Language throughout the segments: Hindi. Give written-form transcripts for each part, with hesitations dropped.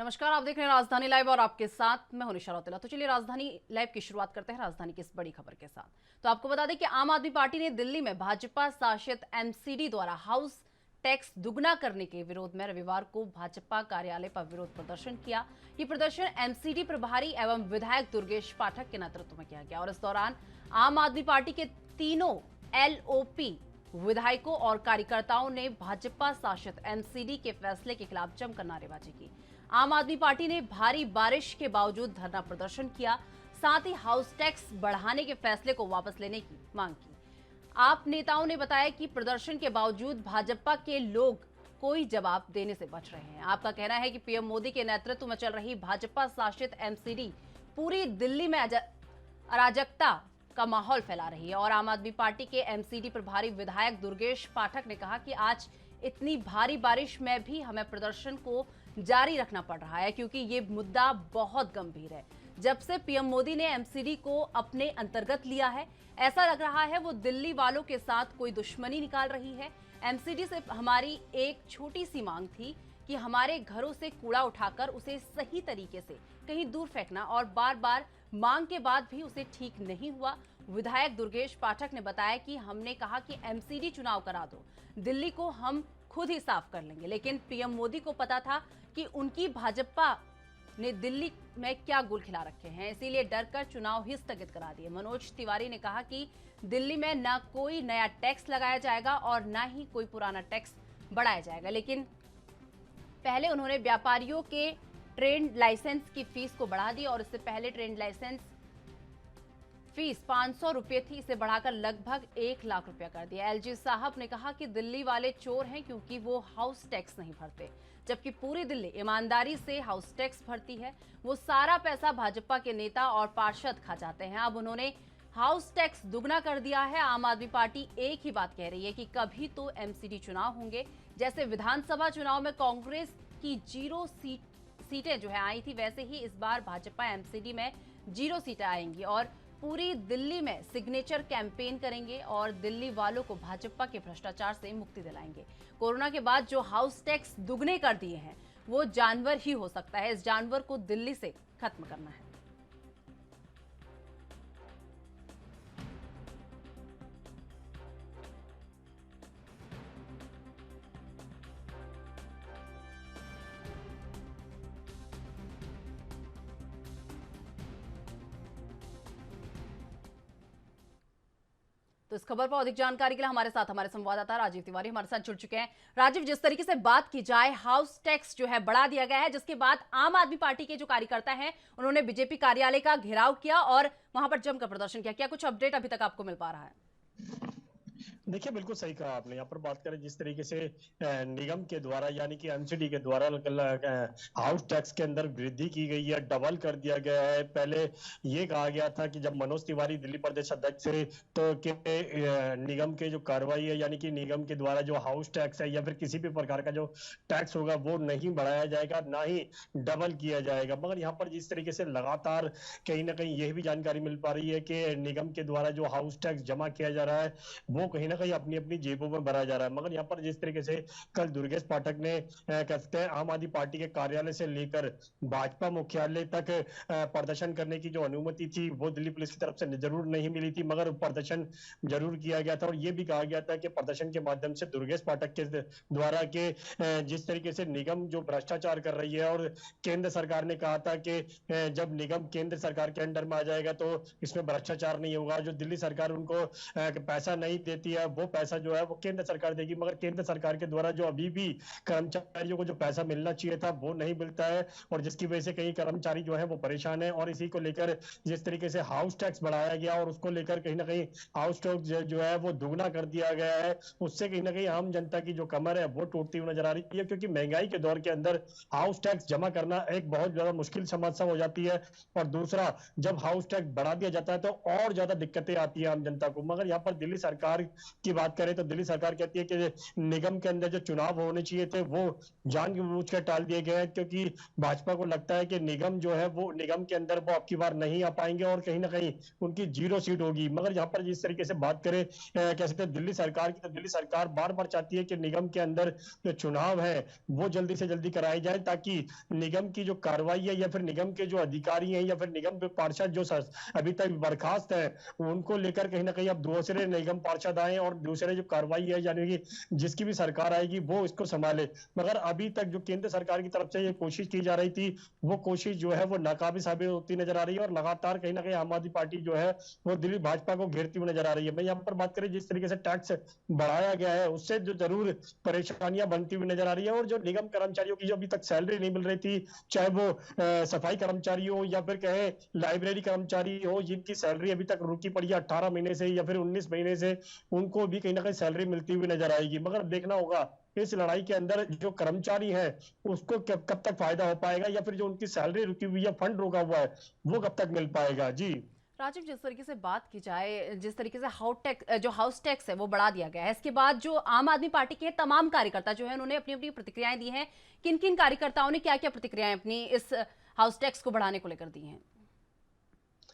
नमस्कार, आप देख रहे हैं राजधानी लाइव और आपके साथ मैं हूं निशा रौतेला। तो चलिए राजधानी लाइव की शुरुआत करते हैं राजधानी की इस बड़ी खबर के साथ। तो आपको बता दें कि आम आदमी पार्टी ने दिल्ली में भाजपा शासित एमसीडी द्वारा हाउस टैक्स दुगना करने के विरोध में रविवार को भाजपा कार्यालय पर विरोध प्रदर्शन किया। ये प्रदर्शन एमसीडी प्रभारी एवं विधायक दुर्गेश पाठक के नेतृत्व में किया गया और इस दौरान आम आदमी पार्टी के तीनों एलओपी विधायकों और कार्यकर्ताओं ने भाजपा शासित एमसीडी के फैसले के खिलाफ जमकर नारेबाजी की। आम आदमी पार्टी ने भारी बारिश के बावजूद धरना प्रदर्शन किया, साथ ही हाउस टैक्स बढ़ाने के फैसले को वापस लेने की मांग की। आप नेताओं ने बताया कि प्रदर्शन के बावजूद भाजपा के लोग कोई जवाब देने से बच रहे हैं। आपका कहना है कि पीएम मोदी के नेतृत्व में चल रही भाजपा शासित एमसीडी पूरी दिल्ली में अराजकता का माहौल फैला रही है और आम आदमी पार्टी के एमसीडी प्रभारी विधायक दुर्गेश पाठक ने कहा कि आज इतनी भारी बारिश में भी हमें प्रदर्शन को जारी रखना पड़ रहा है क्योंकि ये मुद्दा बहुत गंभीर है। जब से पीएम मोदी ने एमसीडी को अपने अंतर्गत लिया है, ऐसा लग रहा है वो दिल्ली वालों के साथ कोई दुश्मनी निकाल रही है। एमसीडी से हमारी एक छोटी सी मांग थी कि हमारे घरों से कूड़ा उठाकर उसे सही तरीके से कहीं दूर फेंकना, और बार बार मांग के बाद भी उसे ठीक नहीं हुआ। विधायक दुर्गेश पाठक ने बताया कि हमने कहा कि एमसीडी चुनाव करा दो, दिल्ली को हम खुद ही साफ कर लेंगे, लेकिन पीएम मोदी को पता था कि उनकी भाजपा ने दिल्ली में क्या गुल खिला रखे हैं, इसीलिए डर कर चुनाव ही स्थगित करा दिए। मनोज तिवारी ने कहा कि दिल्ली में न कोई नया टैक्स लगाया जाएगा और न ही कोई पुराना टैक्स बढ़ाया जाएगा, लेकिन पहले उन्होंने व्यापारियों के ट्रेड लाइसेंस की फीस को बढ़ा दी और इससे पहले ट्रेड लाइसेंस फीस 500 रुपये थी, इसे बढ़ाकर लगभग 1 लाख रुपया कर दिया। एलजी साहब ने कहा कि दिल्ली वाले चोर हैं क्योंकि वो हाउस टैक्स नहीं भरते, जबकि पूरी दिल्ली ईमानदारी से हाउस टैक्स भरती है। वो सारा पैसा भाजपा के नेता और पार्षद खा जाते हैं। अब उन्होंने हाउस टैक्स दुगना कर दिया है। आम आदमी पार्टी एक ही बात कह रही है कि कभी तो एमसीडी चुनाव होंगे, जैसे विधानसभा चुनाव में कांग्रेस की 0 सीटें जो है आई थी, वैसे ही इस बार भाजपा एमसीडी में 0 सीटें आएंगी और पूरी दिल्ली में सिग्नेचर कैंपेन करेंगे और दिल्ली वालों को भाजपा के भ्रष्टाचार से मुक्ति दिलाएंगे। कोरोना के बाद जो हाउस टैक्स दुगने कर दिए हैं वो जानवर ही हो सकता है, इस जानवर को दिल्ली से खत्म करना है। तो इस खबर पर अधिक जानकारी के लिए हमारे साथ हमारे संवाददाता राजीव तिवारी हमारे साथ जुड़ चुके हैं। राजीव, जिस तरीके से बात की जाए, हाउस टैक्स जो है बढ़ा दिया गया है, जिसके बाद आम आदमी पार्टी के जो कार्यकर्ता हैं उन्होंने बीजेपी कार्यालय का घेराव किया और वहां पर जमकर प्रदर्शन किया। क्या कुछ अपडेट अभी तक आपको मिल पा रहा है? देखिए, बिल्कुल सही कहा आपने। यहाँ पर बात करें जिस तरीके से निगम के द्वारा यानी कि एमसीडी के द्वारा हाउस टैक्स के अंदर वृद्धि की गई है, डबल कर दिया गया है। पहले ये कहा गया था कि जब मनोज तिवारी दिल्ली प्रदेश अध्यक्ष थे तो निगम के जो कार्रवाई है यानी कि निगम के द्वारा जो हाउस टैक्स है या फिर किसी भी प्रकार का जो टैक्स होगा वो नहीं बढ़ाया जाएगा, ना ही डबल किया जाएगा। मगर यहाँ पर जिस तरीके से लगातार कहीं ना कहीं यह भी जानकारी मिल पा रही है कि निगम के द्वारा जो हाउस टैक्स जमा किया जा रहा है वो कहीं ना कहीं अपनी अपनी जेबों में भरा जा रहा है। मगर यहाँ पर जिस तरीके से कल दुर्गेश पाठक ने कहते हैं आम आदमी पार्टी के कार्यालय से लेकर भाजपा मुख्यालय तक प्रदर्शन करने की जो अनुमति थी वो दिल्ली पुलिस की तरफ से जरूर नहीं मिली थी, मगर प्रदर्शन जरूर किया गया था। और ये भी कहा गया था कि प्रदर्शन के माध्यम से दुर्गेश पाठक के द्वारा के जिस तरीके से निगम जो भ्रष्टाचार कर रही है, और केंद्र सरकार ने कहा था कि जब निगम केंद्र सरकार के अंडर में आ जाएगा तो इसमें भ्रष्टाचार नहीं होगा। जो दिल्ली सरकार उनको पैसा नहीं देती है वो पैसा जो है वो केंद्र सरकार देगी, मगर केंद्र सरकार के द्वारा जो अभी भी कर्मचारियों को जो पैसा मिलना चाहिए था वो नहीं मिलता है, और जिसकी वजह से कई कर्मचारी जो है वो परेशान है। और इसी को लेकर जिस तरीके से हाउस टैक्स बढ़ाया गया और उसको लेकर कहीं ना कहीं हाउस टैक्स जो है वो दुगना कर दिया गया है, उससे कहीं ना कहीं आम जनता की जो कमर है वो टूटती हुई नजर आ रही है, क्योंकि महंगाई के दौर के अंदर हाउस टैक्स जमा करना एक बहुत ज्यादा मुश्किल समस्या हो जाती है। और दूसरा, जब हाउस टैक्स बढ़ा दिया जाता है तो और ज्यादा दिक्कतें आती है आम जनता को। मगर यहाँ पर दिल्ली सरकार की बात करें तो दिल्ली सरकार कहती है कि निगम के अंदर जो चुनाव होने चाहिए थे वो जानबूझ कर टाल दिए गए हैं, क्योंकि भाजपा को लगता है कि निगम जो है वो निगम के अंदर वो अब की बार नहीं आ पाएंगे और कहीं ना कहीं उनकी 0 सीट होगी। मगर यहाँ पर जिस तरीके से बात करें कह सकते हैं दिल्ली सरकार की, तो दिल्ली सरकार बार बार चाहती है कि निगम के अंदर जो चुनाव है वो जल्दी से जल्दी कराए जाए, ताकि निगम की जो कार्रवाई है या फिर निगम के जो अधिकारी हैं या फिर निगम के पार्षद जो अभी तक बर्खास्त है उनको लेकर कहीं ना कहीं अब दूसरे निगम पार्षद आए और दूसरे जो कार्रवाई है यानी कि जिसकी भी सरकार आएगी वो इसको संभाले। मगर अभी तक जो केंद्र सरकार की तरफ से ये कोशिश की जा रही थी वो कोशिश जो है वो नाकाबी साबित होती नजर आ रही है और लगातार कहीं ना कहीं आम आदमी पार्टी जो है वो दिल्ली भाजपा को घेरती हुई नजर आ रही है। मैं यहाँ पर बात करें जिस तरीके से टैक्स बढ़ाया गया है उससे जो जरूर परेशानियां बनती हुई नजर आ रही है और जो निगम कर्मचारियों की जो अभी तक सैलरी नहीं मिल रही थी, चाहे वो सफाई कर्मचारी हो या फिर कहे लाइब्रेरी कर्मचारी हो, जिनकी सैलरी अभी तक रुकी पड़ी है 18 महीने से या फिर 19 महीने से, उनको भी कहीं ना कहीं सैलरी मिलती हुई नजर आएगी। मगर देखना होगा इस लड़ाई के अंदर जो कर्मचारी है उसको कब तक फायदा हो पाएगा या फिर जो उनकी सैलरी रुकी हुई है, फंड रुका हुआ है, वो कब तक मिल पाएगा। जी राजीव, जिस तरीके से बात की जाए, जिस तरीके से हाउस टैक्स है वो बढ़ा दिया गया है, इसके बाद जो आम आदमी पार्टी के तमाम कार्यकर्ता जो है उन्होंने अपनी अपनी प्रतिक्रियाएं दी हैं। किन किन कार्यकर्ताओं ने क्या क्या प्रतिक्रियाएं अपनी इस हाउस टैक्स को बढ़ाने को लेकर दी हैं?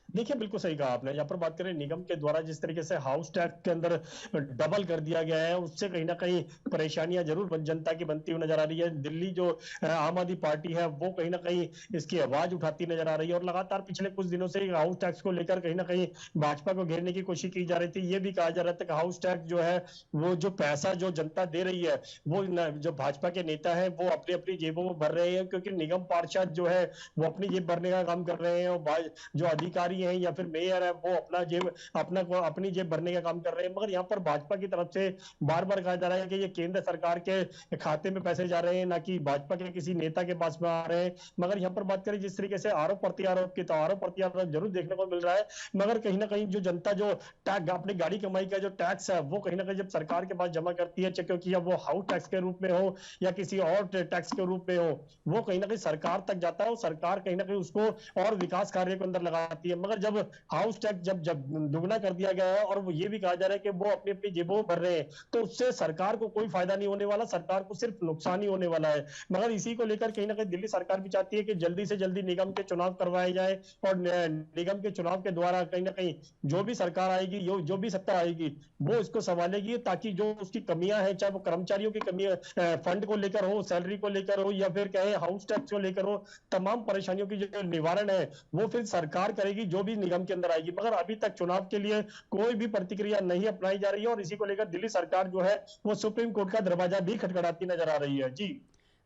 देखिए बिल्कुल सही कहा आपने। यहाँ पर बात करें निगम के द्वारा जिस तरीके से हाउस टैक्स के अंदर डबल कर दिया गया है उससे कहीं ना कहीं परेशानियां जरूर जनता की बनती हुई नजर आ रही है। दिल्ली जो आम आदमी पार्टी है वो कहीं ना कहीं इसकी आवाज उठाती नजर आ रही है और लगातार पिछले कुछ दिनों से हाउस टैक्स को लेकर कहीं ना कहीं भाजपा को घेरने की कोशिश की जा रही थी। ये भी कहा जा रहा था कि हाउस टैक्स जो है वो जो पैसा जो जनता दे रही है वो जो भाजपा के नेता है वो अपनी अपनी जेबों में भर रहे हैं, क्योंकि निगम पार्षद जो है वो अपनी जेब भरने का काम कर रहे हैं और जो अधिकारी हैं या फिर मेयर है वो अपनी जेब भरने का काम कर रहे हैं। मगर यहाँ पर भाजपा की तरफ से बार बार कहा जा रहा है कि ये केंद्र सरकार के खाते में पैसे जा रहे हैं, ना कि भाजपा के किसी नेता के पास में आ रहे हैं। मगर यहाँ पर बात करें जिस तरीके से आरोप प्रत्यारोप की, तो आरोप प्रत्यारोप जरूर देखने को मिल रहा है, मगर कहीं ना कहीं जो जनता जो टैक्स अपनी गाड़ी कमाई का जो टैक्स है वो कहीं ना कहीं जब सरकार के पास जमा करती है, क्योंकि अब वो हाउस टैक्स के रूप में हो या किसी और टैक्स के रूप में हो, वो कहीं ना कहीं सरकार तक जाता है और सरकार कहीं ना कहीं उसको और विकास कार्य के अंदर लगाती है। मगर जब हाउस टैक्स जब दुगना कर दिया गया है और वो ये भी कहा जा रहा है कि वो अपनी अपनी जेबों में भर रहे हैं, तो उससे सरकार को कोई फायदा नहीं होने वाला, सरकार को सिर्फ नुकसान ही होने वाला है। मगर इसी को लेकर कहीं ना कहीं दिल्ली सरकार भी चाहती है कि जल्दी से जल्दी निगम के चुनाव करवाए जाए और निगम के चुनाव के द्वारा कहीं ना कहीं जो भी सरकार आएगी, जो भी सत्ता आएगी, वो इसको संभालेगी, ताकि जो उसकी कमियां हैं, चाहे वो कर्मचारियों की कमी फंड को लेकर हो, सैलरी को लेकर हो या फिर कहे हाउस टैक्स को लेकर हो, तमाम परेशानियों की जो निवारण है वो फिर सरकार करेगी जो भी निगम के अंदर आएगी। मगर अभी तक चुनाव के लिए कोई भी प्रतिक्रिया नहीं अपनाई जा रही है और इसी को लेकर दिल्ली सरकार जो है वो सुप्रीम कोर्ट का दरवाजा भी खटखटाती नजर आ रही है। जी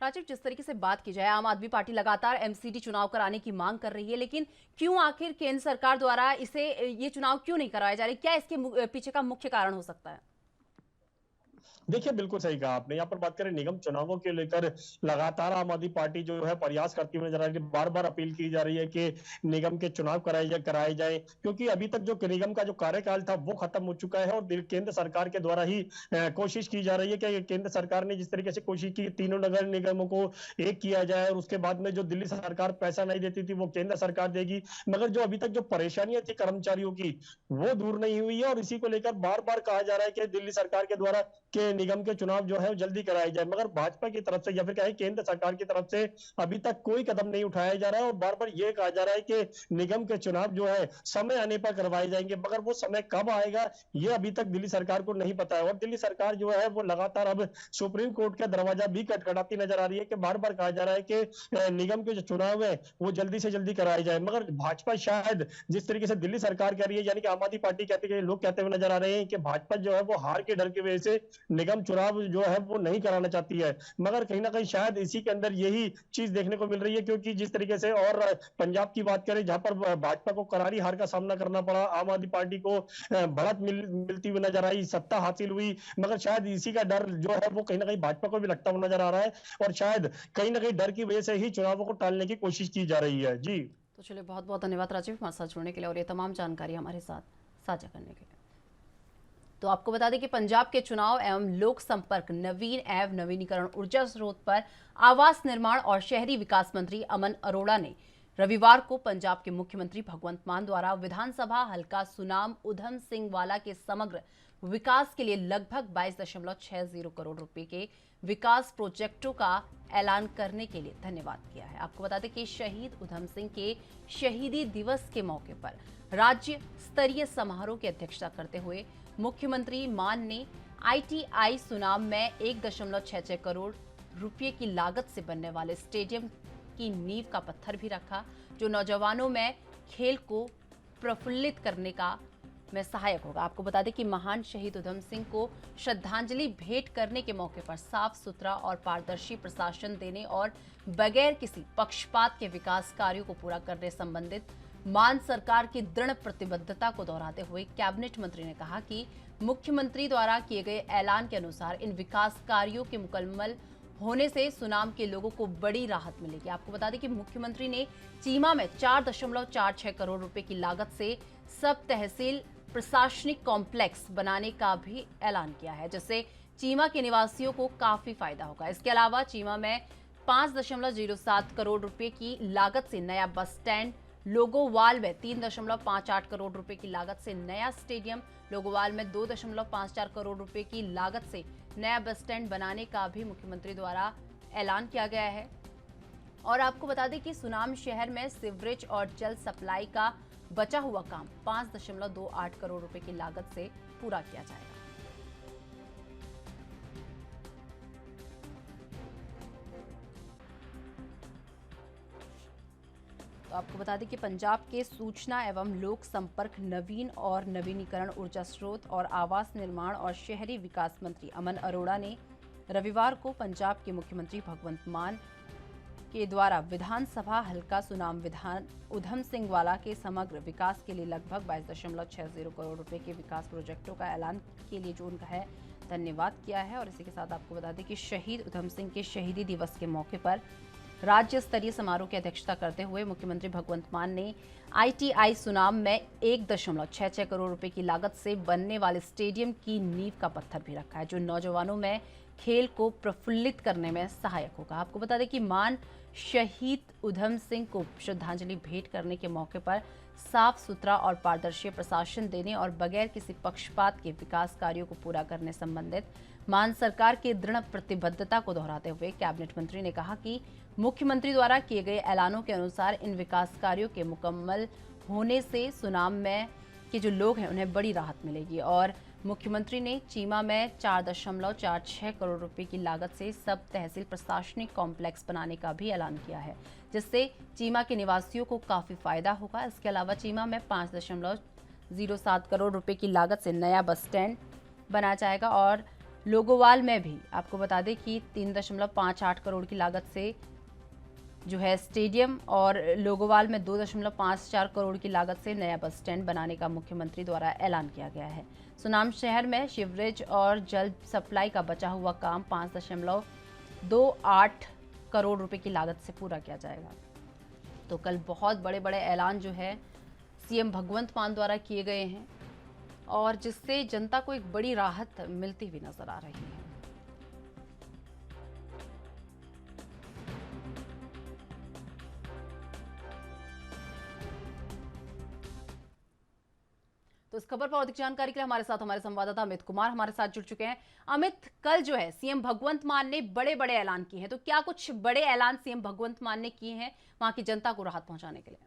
राजीव, जिस तरीके से बात की जाए, आम आदमी पार्टी लगातार एमसीडी चुनाव कराने की मांग कर रही है, लेकिन क्यों आखिर केंद्र सरकार द्वारा ये चुनाव क्यों नहीं कराए जा रहे? क्या इसके पीछे का मुख्य कारण हो सकता है? देखिए बिल्कुल सही कहा आपने। यहाँ पर बात करें निगम चुनावों के लेकर लगातार आम आदमी पार्टी जो है प्रयास करती हुई नजर आ रही है, बार बार अपील की जा रही है कि निगम के चुनाव कराए जाए, क्योंकि अभी तक जो निगम का जो कार्यकाल था वो खत्म हो चुका है और केंद्र सरकार के द्वारा ही कोशिश की जा रही है कि केंद्र सरकार ने जिस तरीके से कोशिश की तीनों नगर निगमों को एक किया जाए और उसके बाद में जो दिल्ली सरकार पैसा नहीं देती थी वो केंद्र सरकार देगी, मगर जो अभी तक जो परेशानियां थी कर्मचारियों की वो दूर नहीं हुई है और इसी को लेकर बार बार कहा जा रहा है कि दिल्ली सरकार के द्वारा के निगम के चुनाव जो है वो जल्दी कराए जाए। मगर भाजपा की तरफ से या फिर कहें केंद्र सरकार की तरफ से अभी तक कोई कदम नहीं उठाया जा रहा है और बार बार ये कहा जा रहा है कि निगम के चुनाव जो है समय आने पर करवाए जाएंगे, मगर वो समय कब आएगा ये अभी तक दिल्ली सरकार को नहीं पता है। और दिल्ली सरकार जो है वो लगातार अब सुप्रीम कोर्ट का दरवाजा भी खटखटाती नजर आ रही है कि बार बार कहा जा रहा है कि निगम के जो चुनाव है वो जल्दी से जल्दी कराए जाए, मगर भाजपा शायद जिस तरीके से दिल्ली सरकार कह रही है, यानी कि आम आदमी पार्टी कहते हैं, लोग कहते हुए नजर आ रहे हैं कि भाजपा जो है वो हार के डर की वजह से निगम चुनाव जो है वो नहीं कराना चाहती है। मगर कहीं ना कहीं शायद इसी के अंदर यही चीज देखने को मिल रही है, क्योंकि जिस तरीके से और पंजाब की बात करें जहां पर भाजपा को करारी हार का सामना करना पड़ा, आम आदमी पार्टी को बढ़त मिलती हुई नजर आई, सत्ता हासिल हुई, मगर शायद इसी का डर जो है वो कहीं ना कहीं भाजपा को भी लगता हुआ नजर आ रहा है और शायद कहीं ना कहीं डर की वजह से ही चुनावों को टालने की कोशिश की जा रही है। जी तो चलिए, बहुत बहुत धन्यवाद राजीव हमारे साथ जुड़ने के लिए और ये तमाम जानकारी हमारे साथ साझा करने के लिए। तो आपको बता दें कि पंजाब के चुनाव एवं लोक संपर्क, नवीन एवं नवीनीकरण ऊर्जा स्रोत पर आवास निर्माण और शहरी विकास मंत्री अमन अरोड़ा ने रविवार को पंजाब के मुख्यमंत्री भगवंत मान द्वारा विधानसभा हल्का सुनाम उधम सिंह वाला के समग्र विकास के लिए लगभग 22.60 करोड़ रुपए के विकास प्रोजेक्टों का ऐलान करने के लिए धन्यवाद किया है। आपको बता दें कि शहीद उधम सिंह के शहीदी दिवस के मौके पर राज्य स्तरीय समारोह की अध्यक्षता करते हुए मुख्यमंत्री मान ने ITI सुनाम में 1.66 करोड़ रुपये की लागत से बनने वाले स्टेडियम की नींव का पत्थर भी रखा, जो नौजवानों में खेल को प्रफुल्लित करने का में सहायक होगा। आपको बता दें कि महान शहीद उधम सिंह को श्रद्धांजलि भेंट करने के मौके पर साफ सुथरा और पारदर्शी प्रशासन देने और बगैर किसी पक्षपात के विकास कार्यों को पूरा करने संबंधित मान सरकार की दृढ़ प्रतिबद्धता को दोहराते हुए कैबिनेट मंत्री ने कहा कि मुख्यमंत्री द्वारा किए गए ऐलान के अनुसार इन विकास कार्यों के मुकम्मल होने से सुनाम के लोगों को बड़ी राहत मिलेगी। आपको बता दें कि मुख्यमंत्री ने चीमा में 4.46 करोड़ रुपए की लागत से सब तहसील प्रशासनिक कॉम्प्लेक्स बनाने का भी ऐलान किया है, जिससे चीमा के निवासियों को काफी फायदा होगा। इसके अलावा चीमा में 5.07 करोड़ रुपए की लागत से नया बस स्टैंड, लोगोवाल में 3.58 करोड़ रुपए की लागत से नया स्टेडियम, लोगोवाल में 2.54 करोड़ रुपए की लागत से नया बस स्टैंड बनाने का भी मुख्यमंत्री द्वारा ऐलान किया गया है। और आपको बता दें कि सुनाम शहर में सीवरेज और जल सप्लाई का बचा हुआ काम 5.28 करोड़ रुपए की लागत से पूरा किया जाएगा। तो आपको बता दें कि पंजाब के सूचना एवं लोक संपर्क नवीन और नवीनीकरण ऊर्जा स्रोत और आवास निर्माण और शहरी विकास मंत्री अमन अरोड़ा ने रविवार को पंजाब के मुख्यमंत्री भगवंत मान के द्वारा विधानसभा हल्का सुनाम विधान उधम सिंह वाला के समग्र विकास के लिए लगभग 22.60 करोड़ रुपए के विकास प्रोजेक्टों का ऐलान के लिए जो उनका है धन्यवाद किया है। और इसी के साथ आपको बता दें कि शहीद उधम सिंह के शहीदी दिवस के मौके पर राज्य स्तरीय समारोह की अध्यक्षता करते हुए मुख्यमंत्री भगवंत मान ने ITI सुनाम में 1.66 करोड़ रुपए की लागत से बनने वाले स्टेडियम की नींव का पत्थर भी रखा है, जो नौजवानों में खेल को प्रफुल्लित करने में सहायक होगा। आपको बता दें कि मान शहीद उधम सिंह को श्रद्धांजलि भेंट करने के मौके पर साफ सुथरा और पारदर्शी प्रशासन देने और बगैर किसी पक्षपात के विकास कार्यों को पूरा करने संबंधित मान सरकार की दृढ़ प्रतिबद्धता को दोहराते हुए कैबिनेट मंत्री ने कहा कि मुख्यमंत्री द्वारा किए गए ऐलानों के अनुसार इन विकास कार्यों के मुकम्मल होने से सुनाम में के जो लोग हैं उन्हें बड़ी राहत मिलेगी। और मुख्यमंत्री ने चीमा में 4.46 करोड़ रुपए की लागत से सब तहसील प्रशासनिक कॉम्प्लेक्स बनाने का भी ऐलान किया है, जिससे चीमा के निवासियों को काफी फायदा होगा। इसके अलावा चीमा में 5.07 करोड़ रुपए की लागत से नया बस स्टैंड बनाया जाएगा और लोगोवाल में भी आपको बता दें कि 3.58 करोड़ की लागत से जो है स्टेडियम और लोगोवाल में 2.54 करोड़ की लागत से नया बस स्टैंड बनाने का मुख्यमंत्री द्वारा ऐलान किया गया है। सुनाम शहर में सीवरेज और जल सप्लाई का बचा हुआ काम 5.28 करोड़ रुपए की लागत से पूरा किया जाएगा। तो कल बहुत बड़े बड़े ऐलान जो है CM भगवंत मान द्वारा किए गए हैं और जिससे जनता को एक बड़ी राहत मिलती हुई नजर आ रही है। तो इस खबर पर अधिक जानकारी के लिए हमारे साथ हमारे संवाददाता अमित कुमार हमारे साथ जुड़ चुके हैं। अमित, कल जो है CM भगवंत मान ने बड़े बड़े ऐलान किए हैं, तो क्या कुछ बड़े ऐलान CM भगवंत मान ने किए हैं वहां की जनता को राहत पहुंचाने के लिए?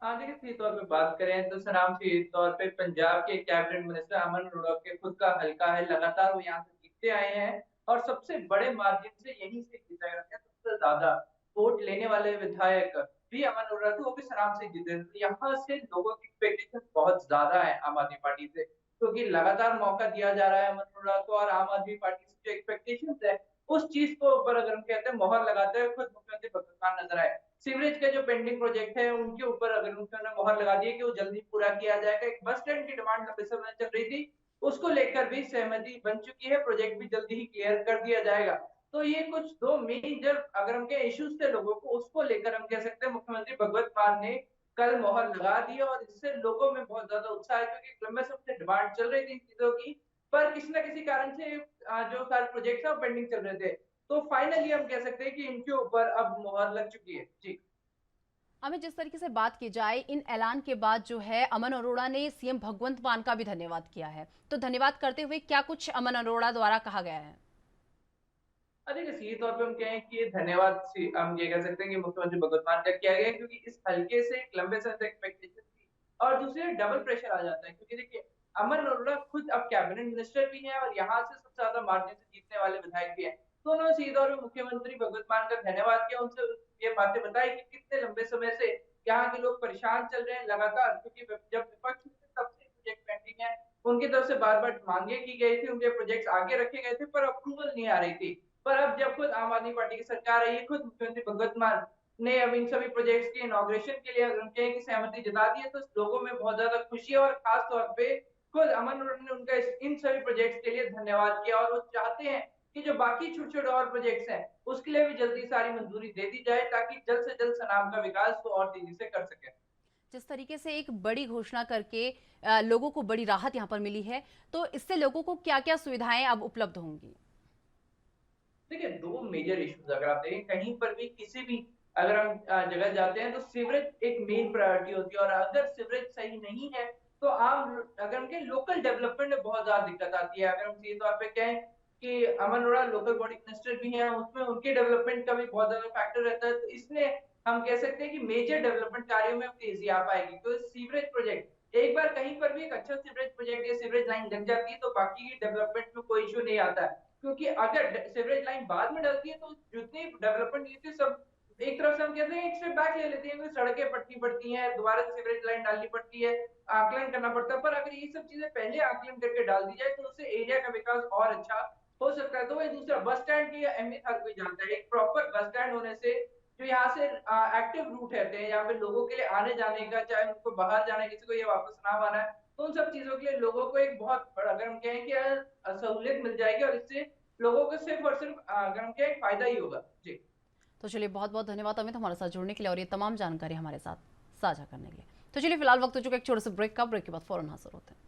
हाँ, देखिए सीधे तौर पे बात करें तो सनाम सीधे तौर पे पंजाब के कैबिनेट मिनिस्टर अमन अरोड़ा के खुद का हल्का है, लगातार वो यहाँ से जीतते आए हैं और सबसे बड़े मार्जिन से यहीं से जीता है। सबसे ज्यादा वोट लेने वाले विधायक भी अमन अरोड़ा थे, वो भी सनाम से जीते थे। तो यहाँ से लोगों की एक्सपेक्टेशन बहुत ज्यादा है आम आदमी पार्टी से, क्योंकि लगातार मौका दिया जा रहा है अमन अरोड़ा को और आम आदमी पार्टी से जो एक्सपेक्टेशन है उस चीज को ऊपर अगर हम कहते हैं मोहर लगाते हुए खुद मुख्यमंत्री भगवंत मान नजर आए। सीवरेज के जो पेंडिंग प्रोजेक्ट है उनके ऊपर अगर उन्होंने मोहर लगा दी है कि वो जल्दी पूरा किया जाएगा। एक बस स्टैंड की डिमांड लंबे समय चल रही थी, उसको लेकर भी सहमति बन चुकी है, प्रोजेक्ट भी जल्दी ही क्लियर कर दिया जाएगा। तो ये कुछ दो मेजर अगर हम कहें इश्यूज थे लोगों को, उसको लेकर हम कह सकते हैं मुख्यमंत्री भगवंत मान ने कल मोहर लगा दी और इससे लोगों में बहुत ज्यादा उत्साह है, क्योंकि लंबे समय से डिमांड चल रही थी इन चीजों की, पर किसी न किसी कारण से जो सारे प्रोजेक्ट है वो पेंडिंग चल रहे थे। तो फाइनली हम कह सकते हैं कि इनके ऊपर अब मोहर लग चुकी है। जी। हमें जिस तरीके से बात की जाए, इन ऐलान के बाद जो है अमन अरोड़ा ने सीएम भगवंत मान का भी धन्यवाद किया है। तो धन्यवाद करते हुए क्या कुछ अमन अरोड़ा द्वारा कहा गया है? देखिए सीधे तौर पे हम कहें कि ये धन्यवाद हम ये कह सकते हैं कि मुख्यमंत्री भगवत मान का किया गया है, क्योंकि इस हल्के से एक लंबे समय से एक्सपेक्टेशन थी और दूसरे डबल प्रेशर आ जाता है, क्योंकि देखिए अमन अरोड़ा खुद अब कैबिनेट मिनिस्टर भी हैं और यहाँ से सबसे ज्यादा मार्जिन से जीतने वाले विधायक भी हैं। तो उन्होंने सीधे तौर पे मुख्यमंत्री भगवत मान का धन्यवाद किया, उनसे ये बातें बताई कि कितने लंबे समय से यहाँ के लोग परेशान चल रहे हैं लगातार, क्योंकि जब विपक्ष में तब से प्रोजेक्ट पेंडिंग है, उनकी तरफ से बार बार मांगे की गई थी, उनके प्रोजेक्ट आगे रखे गए थे पर अप्रूवल नहीं आ रही थी। पर अब जब खुद आम आदमी पार्टी की सरकार आई है, खुद मुख्यमंत्री भगवत मान ने अब इन सभी प्रोजेक्ट्स के इनॉग्रेशन के लिए उनके की सहमति जता दी है, तो लोगों में बहुत ज्यादा खुशी है और खास तौर पे खुद अमन अरोड़ा ने उनका इन सभी प्रोजेक्ट्स के लिए धन्यवाद किया और वो चाहते हैं कि जो बाकी छोटे-छोटे और प्रोजेक्ट्स हैं, उसके लिए भी जल्दी सारी मंजूरी दे दी जाए ताकि जल्द से जल्द सनाम का विकास वो और तेजी से कर सकें। जिस तरीके से एक बड़ी घोषणा करके लोगों को बड़ी राहत यहाँ पर मिली है, तो इससे लोगों को क्या-क्या सुविधाएं अब उपलब्ध होंगी? देखिए 2 मेजर इश्यूज अगर आप देखें कहीं पर भी किसी भी अगर हम जगह जाते हैं तो सीवरेज एक मेन प्रायोरिटी होती है और अगर सीवरेज सही नहीं है तो आम अगर उनके लोकल डेवलपमेंट में बहुत ज्यादा दिक्कत आती है। अगर हम सीधे तौर पे कहें कि अमन अरोड़ा लोकल बॉडी मिनिस्टर भी हैं, उसमें उनके डेवलपमेंट का भी बहुत ज्यादा फैक्टर रहता है, तो इसलिए हम कह सकते हैं कि मेजर डेवलपमेंट कार्यों में तेजी आ पाएगी। तो सीवरेज प्रोजेक्ट एक बार कहीं पर भी एक अच्छा सीवरेज प्रोजेक्ट या सीवरेज लाइन लग जाती है तो बाकी की डेवलपमेंट में कोई इश्यू नहीं आता है, क्योंकि अगर सीवरेज लाइन बाद में डलती है तो जितनी डेवलपमेंट की थी सब एक तरफ से हम कहते हैं एक स्टेप बैक ले लेते हैं, क्योंकि सड़कें पटनी पड़ती हैं, दोबारा से सीवरेज लाइन डालनी पड़ती है, आकलन करना पड़ता है। पर अगर ये सब चीजें पहले आकलन करके डाल दी जाए तो उससे एरिया का विकास और अच्छा हो सकता है। तो वही दूसरा बस स्टैंड की अहमियत हर कोई जानता है, एक प्रॉपर बस स्टैंड होने से जो यहाँ से एक्टिव रूट रहते हैं, यहाँ पे लोगों के लिए आने जाने का, चाहे उनको बाहर जाना है, किसी को ये वापस ना आना है, तो उन सब चीजों के लिए लोगों को एक बहुत बड़ा अगर हम कहें कि सहूलियत मिल जाएगी और इससे लोगों को सिर्फ और सिर्फ गम के एक फायदा ही होगा। जी। तो चलिए, बहुत-बहुत धन्यवाद अमित हमारे साथ जुड़ने के लिए और ये तमाम जानकारी हमारे साथ साझा करने के लिए। तो चलिए, फिलहाल वक्त हो चुका है एक छोटे से ब्रेक का। ब्रेक के बाद फौरन हाजिर होते हैं।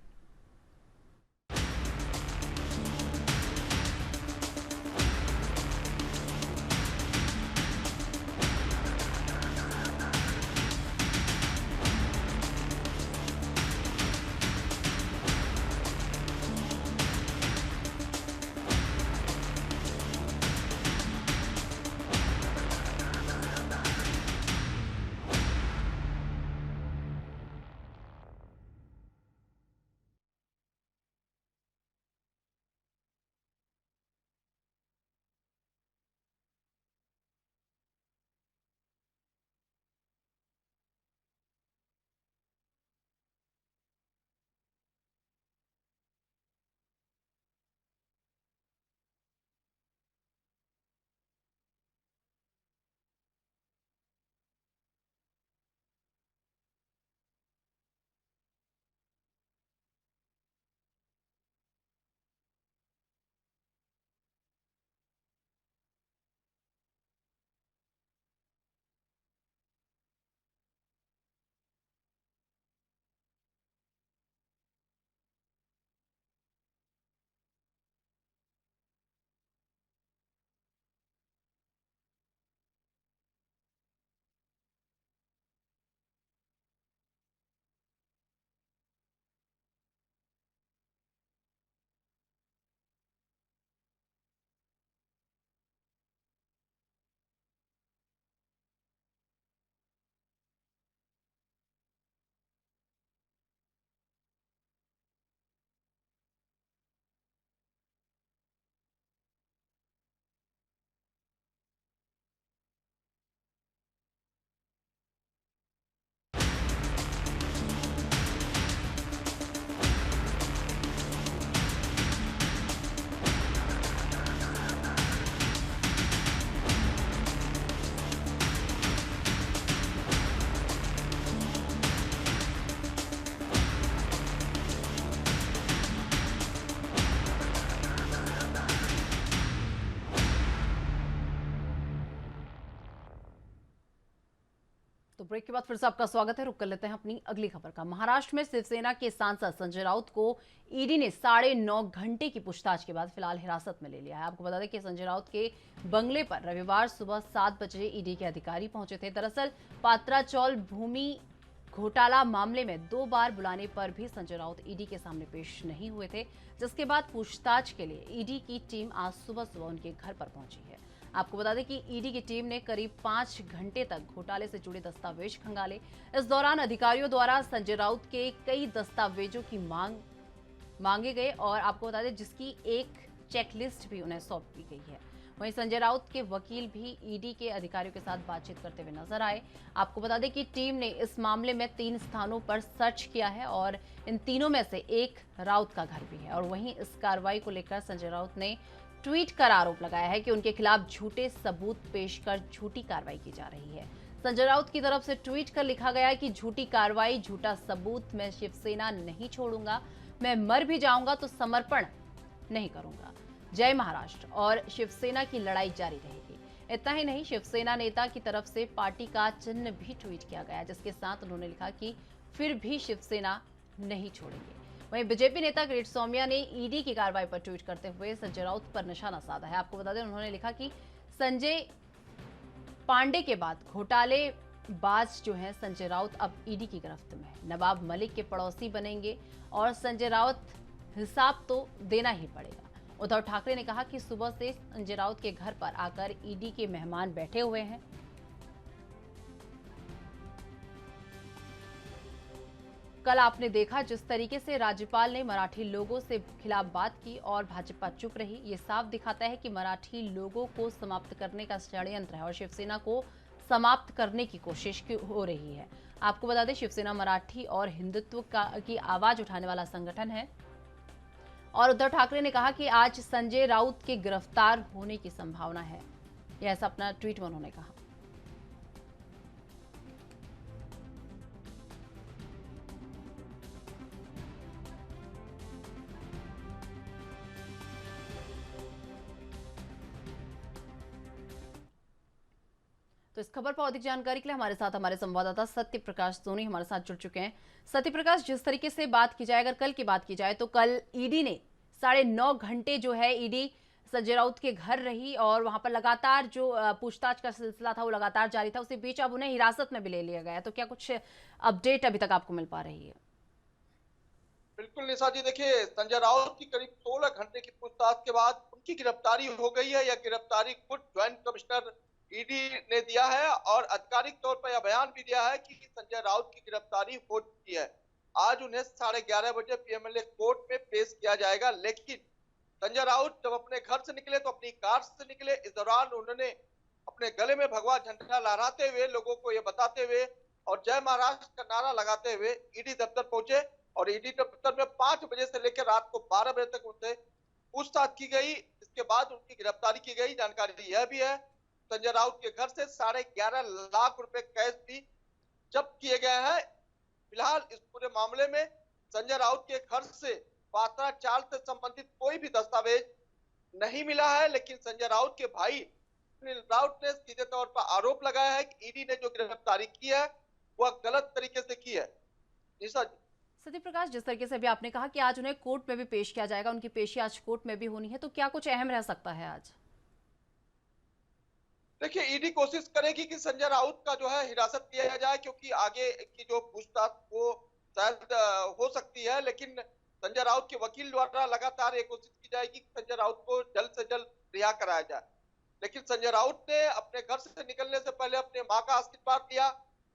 ब्रेक के बाद फिर से आपका स्वागत है। रुक कर लेते हैं अपनी अगली खबर का। महाराष्ट्र में शिवसेना के सांसद संजय राउत को ईडी ने 9.5 घंटे की पूछताछ के बाद फिलहाल हिरासत में ले लिया है। आपको बता दें कि संजय राउत के बंगले पर रविवार सुबह 7 बजे ईडी के अधिकारी पहुंचे थे। दरअसल पात्राचौल भूमि घोटाला मामले में 2 बार बुलाने पर भी संजय राउत ईडी के सामने पेश नहीं हुए थे, जिसके बाद पूछताछ के लिए ईडी की टीम आज सुबह उनके घर पर पहुंची है। आपको बता दें कि ईडी की टीम ने करीब 5 घंटे तक घोटाले से जुड़े दस्तावेज खंगाले। इस दौरान अधिकारियों द्वारा संजय राउत के कई दस्तावेजों की मांगे गए और आपको बता दें जिसकी एक चेकलिस्ट भी उन्हें सौंप दी गई है। वहीं संजय राउत के वकील भी ईडी के अधिकारियों के साथ बातचीत करते हुए नजर आए। आपको बता दें कि टीम ने इस मामले में 3 स्थानों पर सर्च किया है और इन तीनों में से एक राउत का घर भी है। और वहीं इस कार्रवाई को लेकर संजय राउत ने ट्वीट कर आरोप लगाया है कि उनके खिलाफ झूठे सबूत पेश कर झूठी कार्रवाई की जा रही है। संजय राउत की तरफ से ट्वीट कर लिखा गया है कि झूठी कार्रवाई, झूठा सबूत, मैं शिवसेना नहीं छोड़ूंगा, मैं मर भी जाऊंगा तो समर्पण नहीं करूंगा। जय महाराष्ट्र और शिवसेना की लड़ाई जारी रहेगी। इतना ही नहीं, शिवसेना नेता की तरफ से पार्टी का चिन्ह भी ट्वीट किया गया, जिसके साथ उन्होंने लिखा कि फिर भी शिवसेना नहीं छोड़ेंगे। वहीं बीजेपी नेता किरीट सौम्या ने ईडी की कार्रवाई पर ट्वीट करते हुए संजय राउत पर निशाना साधा है। आपको बता दें, उन्होंने लिखा कि संजय पांडे के बाद घोटालेबाज जो है संजय राउत अब ईडी की गिरफ्त में है। नवाब मलिक के पड़ोसी बनेंगे और संजय राउत हिसाब तो देना ही पड़ेगा। उद्धव ठाकरे ने कहा कि सुबह से संजय राउत के घर पर आकर ईडी के मेहमान बैठे हुए हैं। कल आपने देखा जिस तरीके से राज्यपाल ने मराठी लोगों से खिलाफ बात की और भाजपा चुप रही, ये साफ दिखाता है कि मराठी लोगों को समाप्त करने का षड्यंत्र है और शिवसेना को समाप्त करने की कोशिश हो रही है। आपको बता दें, शिवसेना मराठी और हिंदुत्व की आवाज उठाने वाला संगठन है और उद्धव ठाकरे ने कहा कि आज संजय राउत के गिरफ्तार होने की संभावना है। यह ऐसा अपना ट्वीट में उन्होंने कहा। तो इस खबर पर अधिक जानकारी के लिए हमारे साथ हमारे संवाददाता सत्य प्रकाश सोनी हमारे साथ जुड़ चुके हैं। सत्य प्रकाश, जिस तरीके से बात की जाए, अगर कल की बात की जाए तो कल ईडी ने 9.5 घंटे जो है ईडी संजय राउत के घर रही और वहां पर लगातार जो पूछताछ का सिलसिला था वो लगातार जारी था। उसी बीच अब उन्हें हिरासत में भी ले लिया गया। तो क्या कुछ अपडेट अभी तक आपको मिल पा रही है? बिल्कुल निशा जी, देखिए संजय राउत की करीब 16 घंटे की पूछताछ के बाद उनकी गिरफ्तारी हो गई है। यह गिरफ्तारी खुद ज्वाइंट कमिश्नर ईडी ने दिया है और आधिकारिक तौर पर यह बयान भी दिया है कि संजय राउत की गिरफ्तारी हो चुकी है। आज उन्हें 11:30 बजे पीएमएलए कोर्ट में पेश किया जाएगा। लेकिन संजय राउत जब अपने घर से निकले तो अपनी कार से निकले। इस दौरान उन्होंने अपने गले में भगवा झंडा लहराते हुए लोगों को यह बताते हुए और जय महाराष्ट्र का नारा लगाते हुए ईडी दफ्तर पहुंचे और ईडी दफ्तर में 5 बजे से लेकर रात को 12 बजे तक उनसे पूछताछ की गई। इसके बाद उनकी गिरफ्तारी की गई। जानकारी यह भी है संजय राउत के घर से 11.5 लाख रुपए कैश भी जब्त किए गए हैं। फिलहाल इस पूरे मामले में संजय राउत के घर से पात्राचाल से संबंधित कोई भी दस्तावेज नहीं मिला है। लेकिन संजय राउत के भाई राउत ने सीधे तौर पर आरोप लगाया है कि ईडी ने जो गिरफ्तारी की है वह गलत तरीके से की है। निशा जी, सत्य प्रकाश, जिस तरीके से अभी आपने कहा कि आज उन्हें कोर्ट में भी पेश किया जाएगा, उनकी पेशी आज कोर्ट में भी होनी है, तो क्या कुछ अहम रह सकता है आज? देखिए, ईडी कोशिश करेगी कि संजय राउत का जो है हिरासत लिया जाए, क्योंकि आगे की जो पूछताछ वो शायद हो सकती है। लेकिन संजय राउत के वकील द्वारा लगातार ये कोशिश की जाएगी कि संजय राउत को जल्द से जल्द रिहा कराया जाए। लेकिन संजय राउत ने अपने घर से निकलने से पहले अपने मां का आशीर्वाद लिया।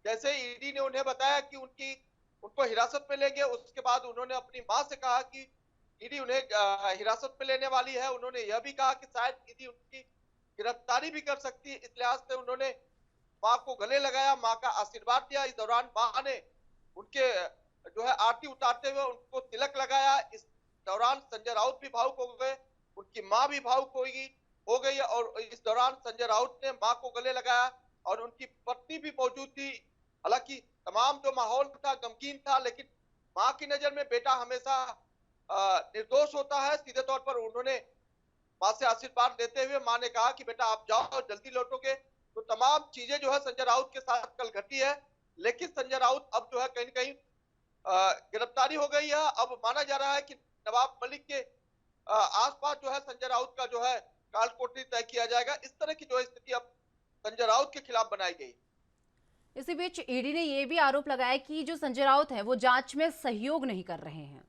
जैसे ईडी ने उन्हें बताया कि उनको हिरासत में लेंगे, उसके बाद उन्होंने अपनी मां से कहा कि ईडी उन्हें हिरासत में लेने वाली है। उन्होंने यह भी कहा कि शायद ईडी उनकी गिरफ्तारी भी कर सकती है। इस लिहाज से उन्होंने मां को गले लगाया, मां का आशीर्वाद दिया। इस दौरान मां ने उनके जो है आरती उतारते हुए उनको तिलक लगाया। इस दौरान संजय राउत भी भावुक हो गए, उनकी मां भी भावुक हो गई और इस दौरान संजय राउत ने मां को गले लगाया और उनकी पत्नी भी मौजूद थी। हालांकि तमाम जो माहौल था गमगीन था, लेकिन मां की नजर में बेटा हमेशा निर्दोष होता है। सीधे तौर पर उन्होंने मां से आशीर्वाद लेते हुए मां ने कहा कि बेटा आप जाओ, जल्दी लौटोगे। तो तमाम चीजें जो है संजय राउत के साथ कल घटी है। लेकिन संजय राउत अब जो है कहीं न कहीं गिरफ्तारी हो गई है। अब माना जा रहा है कि नवाब मलिक के आसपास जो है संजय राउत का जो है काल कोठरी तय किया जाएगा। इस तरह की जो है स्थिति अब संजय राउत के खिलाफ बनाई गई। इसी बीच ईडी ने यह भी आरोप लगाया कि जो संजय राउत है वो जांच में सहयोग नहीं कर रहे हैं।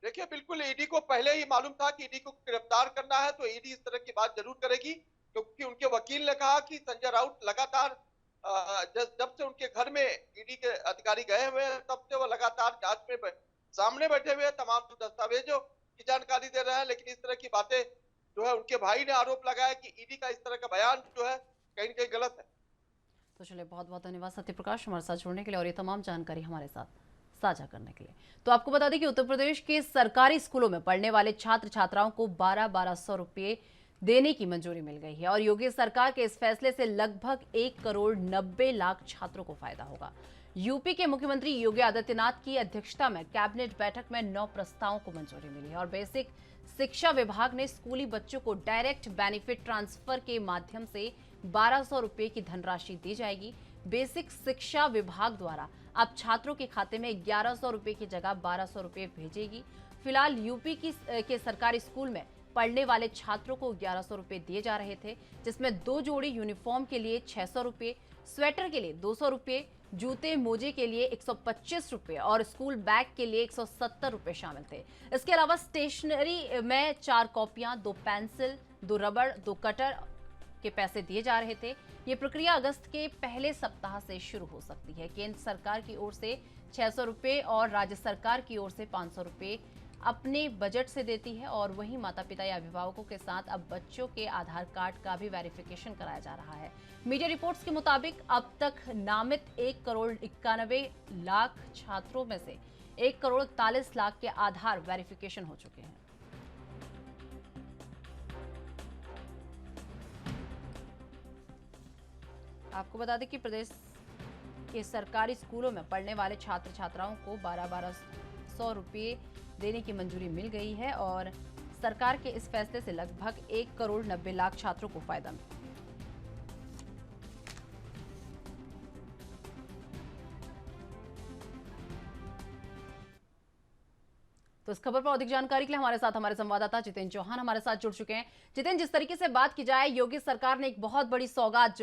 देखिए बिल्कुल ईडी को पहले ही मालूम था कि ईडी को गिरफ्तार करना है तो ईडी इस तरह की बात जरूर करेगी, क्योंकि उनके वकील ने कहा कि संजय राउत लगातार जब से उनके घर में ईडी के अधिकारी गए हुए हैं तब से वो लगातार जांच में सामने बैठे हुए हैं, तमाम दस्तावेजों की जानकारी दे रहे हैं। लेकिन इस तरह की बातें जो है उनके भाई ने आरोप लगाया कि ईडी का इस तरह का बयान जो है कहीं न कहीं गलत है। तो चलिए, बहुत बहुत धन्यवाद सत्यप्रकाश हमारे साथ जुड़ने के लिए और ये तमाम जानकारी हमारे साथ साझा करने के लिए। तो आपको बता दें कि उत्तर प्रदेश के सरकारी स्कूलों में पढ़ने वाले छात्र छात्राओं को 1200 रुपये देने की मंजूरी मिल गई है और योगी सरकार के इस फैसले से लगभग 1 करोड़ 90 लाख छात्रों को फायदा होगा। यूपी के मुख्यमंत्री योगी आदित्यनाथ की अध्यक्षता में कैबिनेट बैठक में 9 प्रस्तावों को मंजूरी मिली है और बेसिक शिक्षा विभाग ने स्कूली बच्चों को डायरेक्ट बेनिफिट ट्रांसफर के माध्यम से 1200 रुपये की धनराशि दी जाएगी। बेसिक शिक्षा विभाग द्वारा अब छात्रों के खाते में 1100 रुपये की जगह 1200 रुपये भेजेगी। फिलहाल यूपी के सरकारी स्कूल में पढ़ने वाले छात्रों को 1100 रुपये दिए जा रहे थे, जिसमें 2 जोड़ी यूनिफॉर्म के लिए 600 रुपये, स्वेटर के लिए 200 रुपये, जूते मोजे के लिए 125 रुपये और स्कूल बैग के लिए 170 रुपये शामिल थे। इसके अलावा स्टेशनरी में 4 कॉपियां, 2 पेंसिल, 2 रबड़, 2 कटर के पैसे दिए जा रहे थे। ये प्रक्रिया अगस्त के पहले सप्ताह से शुरू हो सकती है। केंद्र सरकार की ओर से 600 रुपये और राज्य सरकार की ओर से 500 रुपये अपने बजट से देती है और वहीं माता पिता या अभिभावकों के साथ अब बच्चों के आधार कार्ड का भी वेरिफिकेशन कराया जा रहा है। मीडिया रिपोर्ट्स के मुताबिक अब तक नामित 1 करोड़ 91 लाख छात्रों में से 1 करोड़ 41 लाख के आधार वेरिफिकेशन हो चुके हैं। आपको बता दें कि प्रदेश के सरकारी स्कूलों में पढ़ने वाले छात्र छात्राओं को 1200 रुपये देने की मंजूरी मिल गई है और सरकार के इस फैसले से लगभग 1 करोड़ 90 लाख छात्रों को फायदा मिला। तो इस खबर पर अधिक जानकारी के लिए हमारे साथ हमारे संवाददाता जितेंद्र चौहान हमारे साथ जुड़ चुके हैं। जितेंद्र, जिस तरीके से बात की जाए, योगी सरकार ने एक बहुत बड़ी सौगात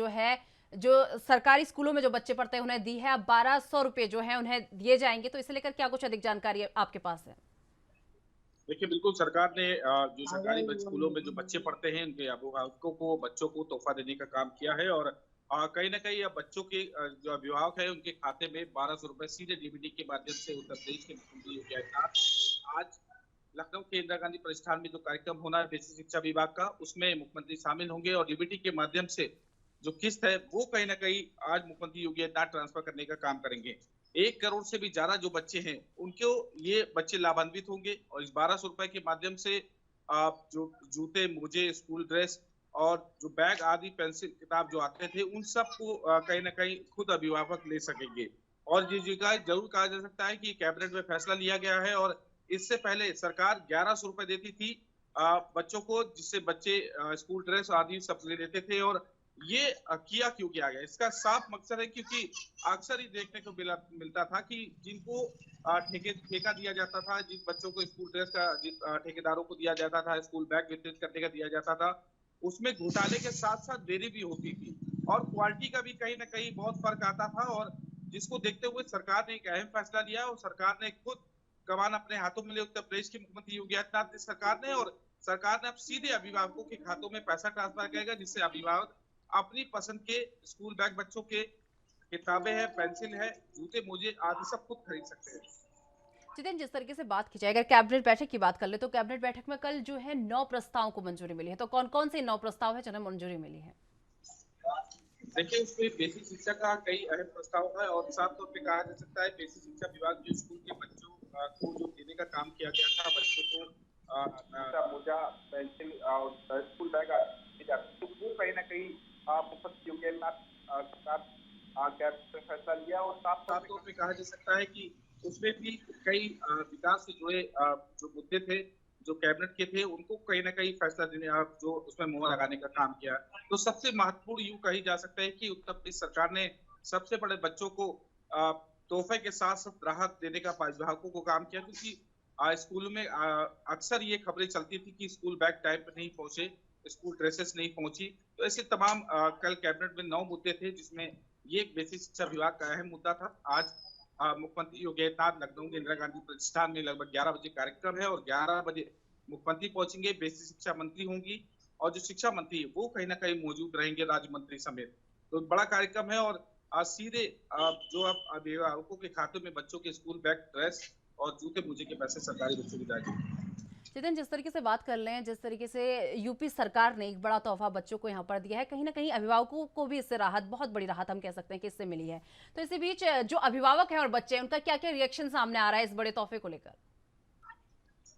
जो सरकारी स्कूलों में जो बच्चे पढ़ते हैं उन्हें दी है। अब 1200 रुपये जो है उन्हें दिए जाएंगे, तो इसे लेकर क्या कुछ अधिक जानकारी आपके पास है? देखिए, बिल्कुल सरकार ने जो सरकारी स्कूलों में जो बच्चे पढ़ते हैं उनके अभिभावकों को बच्चों को तोहफा देने का काम किया है और कहीं ना कहीं अब बच्चों के जो अभिभावक है उनके खाते में 1200 रुपए सीधे डीबीटी के माध्यम से उत्तर प्रदेश के मुख्यमंत्री योगी आदित्यनाथ आज लखनऊ के इंदिरा गांधी प्रतिष्ठान में जो कार्यक्रम होना है बेसिक शिक्षा विभाग का, उसमें मुख्यमंत्री शामिल होंगे और डीबीटी के माध्यम से जो किस्त है वो कहीं ना कहीं आज मुख्यमंत्री योगी आदित्यनाथ ट्रांसफर करने का काम करेंगे। 1 करोड़ से भी ज्यादा जो बच्चे हैं उनको ये बच्चे लाभान्वित होंगे और इस 1200 रुपए के माध्यम से आप जो जूते मोजे स्कूल ड्रेस और जो बैग आदि पेंसिल किताब जो आते थे उन सब को कहीं ना कहीं खुद अभिभावक ले सकेंगे। और ये जरूर कहा जा सकता है कि कैबिनेट में फैसला लिया गया है और इससे पहले सरकार 1100 रुपए देती थी बच्चों को, जिससे बच्चे स्कूल ड्रेस आदि सब ले लेते थे। और ये किया क्यों किया गया, इसका साफ मकसद है क्योंकि अक्सर ही देखने को मिलता था कि जिनको ठेका दिया जाता था, जिन बच्चों को स्कूल ड्रेस का जिन ठेकेदारों को दिया जाता था, स्कूल बैग वितरित करने का दिया जाता था, उसमें घोटाले के साथ साथ देरी भी होती थी और क्वालिटी का भी कहीं ना कहीं बहुत फर्क आता था। और जिसको देखते हुए सरकार ने एक अहम फैसला लिया और सरकार ने खुद कमान अपने हाथों में ले उत्तर प्रदेश के मुख्यमंत्री योगी आदित्यनाथ सरकार ने, और सरकार ने अब सीधे अभिभावकों के खातों में पैसा ट्रांसफर करेगा, जिससे अभिभावक अपनी पसंद के स्कूल बैग, बच्चों के किताबें हैं, पेंसिल है, जूते मोजे आदि सब खुद खरीद सकते हैं। जितेंद्र, जिस तरीके से बात की जाए, अगर कैबिनेट बैठक की बात कर ले तो कैबिनेट बैठक में कल जो है 9 प्रस्तावों को मंजूरी मिली है, तो कौन कौन से 9 प्रस्ताव है जिन्हें मंजूरी मिली है? देखिए, उसमें बेसिक शिक्षा का कई अहम प्रस्ताव है और साफ तौर पे कहा जा सकता है बेसिक शिक्षा विभाग जो स्कूल के बच्चों को जो देने का काम किया गया था, बच्चों को मोजा, पेंसिल और स्कूल बैग वो कहीं ना कहीं मुख्यमंत्री योगी आदित्यनाथ सरकार फैसला लिया और साफ तौर पे कहा जा सकता है कि उसमें भी कई विकास से जुड़े जो मुद्दे थे जो कैबिनेट के थे उनको कहीं ना कहीं फैसला देने जो उसमें मुहर लगाने का काम किया। तो सबसे महत्वपूर्ण यूं कही जा सकता है कि उत्तर प्रदेश सरकार ने सबसे बड़े बच्चों को तोहफे के साथ साथ राहत देने का अभिभावकों को काम किया, क्योंकि स्कूल में अक्सर ये खबरें चलती थी कि स्कूल बैग टाइम पर नहीं पहुंचे, स्कूल ड्रेसेस नहीं पहुंची। तो ऐसे तमाम कल कैबिनेट में 9 मुद्दे थे, जिसमें ये एक बेसिक शिक्षा विभाग का अहम मुद्दा था। आज मुख्यमंत्री योगी आदित्यनाथ लखनऊ के इंदिरा गांधी प्रतिष्ठान में लगभग 11 बजे कार्यक्रम है और 11 बजे मुख्यमंत्री पहुंचेंगे, बेसिक शिक्षा मंत्री होंगी और जो शिक्षा मंत्री है वो कहीं ना कहीं मौजूद रहेंगे राज्य मंत्री समेत। तो बड़ा कार्यक्रम है और सीधे जो अब अभिभावकों के खाते में बच्चों के स्कूल बैग, ड्रेस और जूते मोजे के पैसे सरकारी बच्चों को जाएंगे। जितिन, जिस तरीके से बात कर लें, जिस तरीके से यूपी सरकार ने एक बड़ा तोहफा बच्चों को यहाँ पर दिया है, कहीं ना कहीं अभिभावकों को भी इससे राहत, बहुत बड़ी राहत हम कह सकते हैं कि इससे मिली है। तो इसी बीच जो अभिभावक हैं और बच्चे हैं, उनका क्या क्या रिएक्शन सामने आ रहा है इस बड़े तोहफे को लेकर?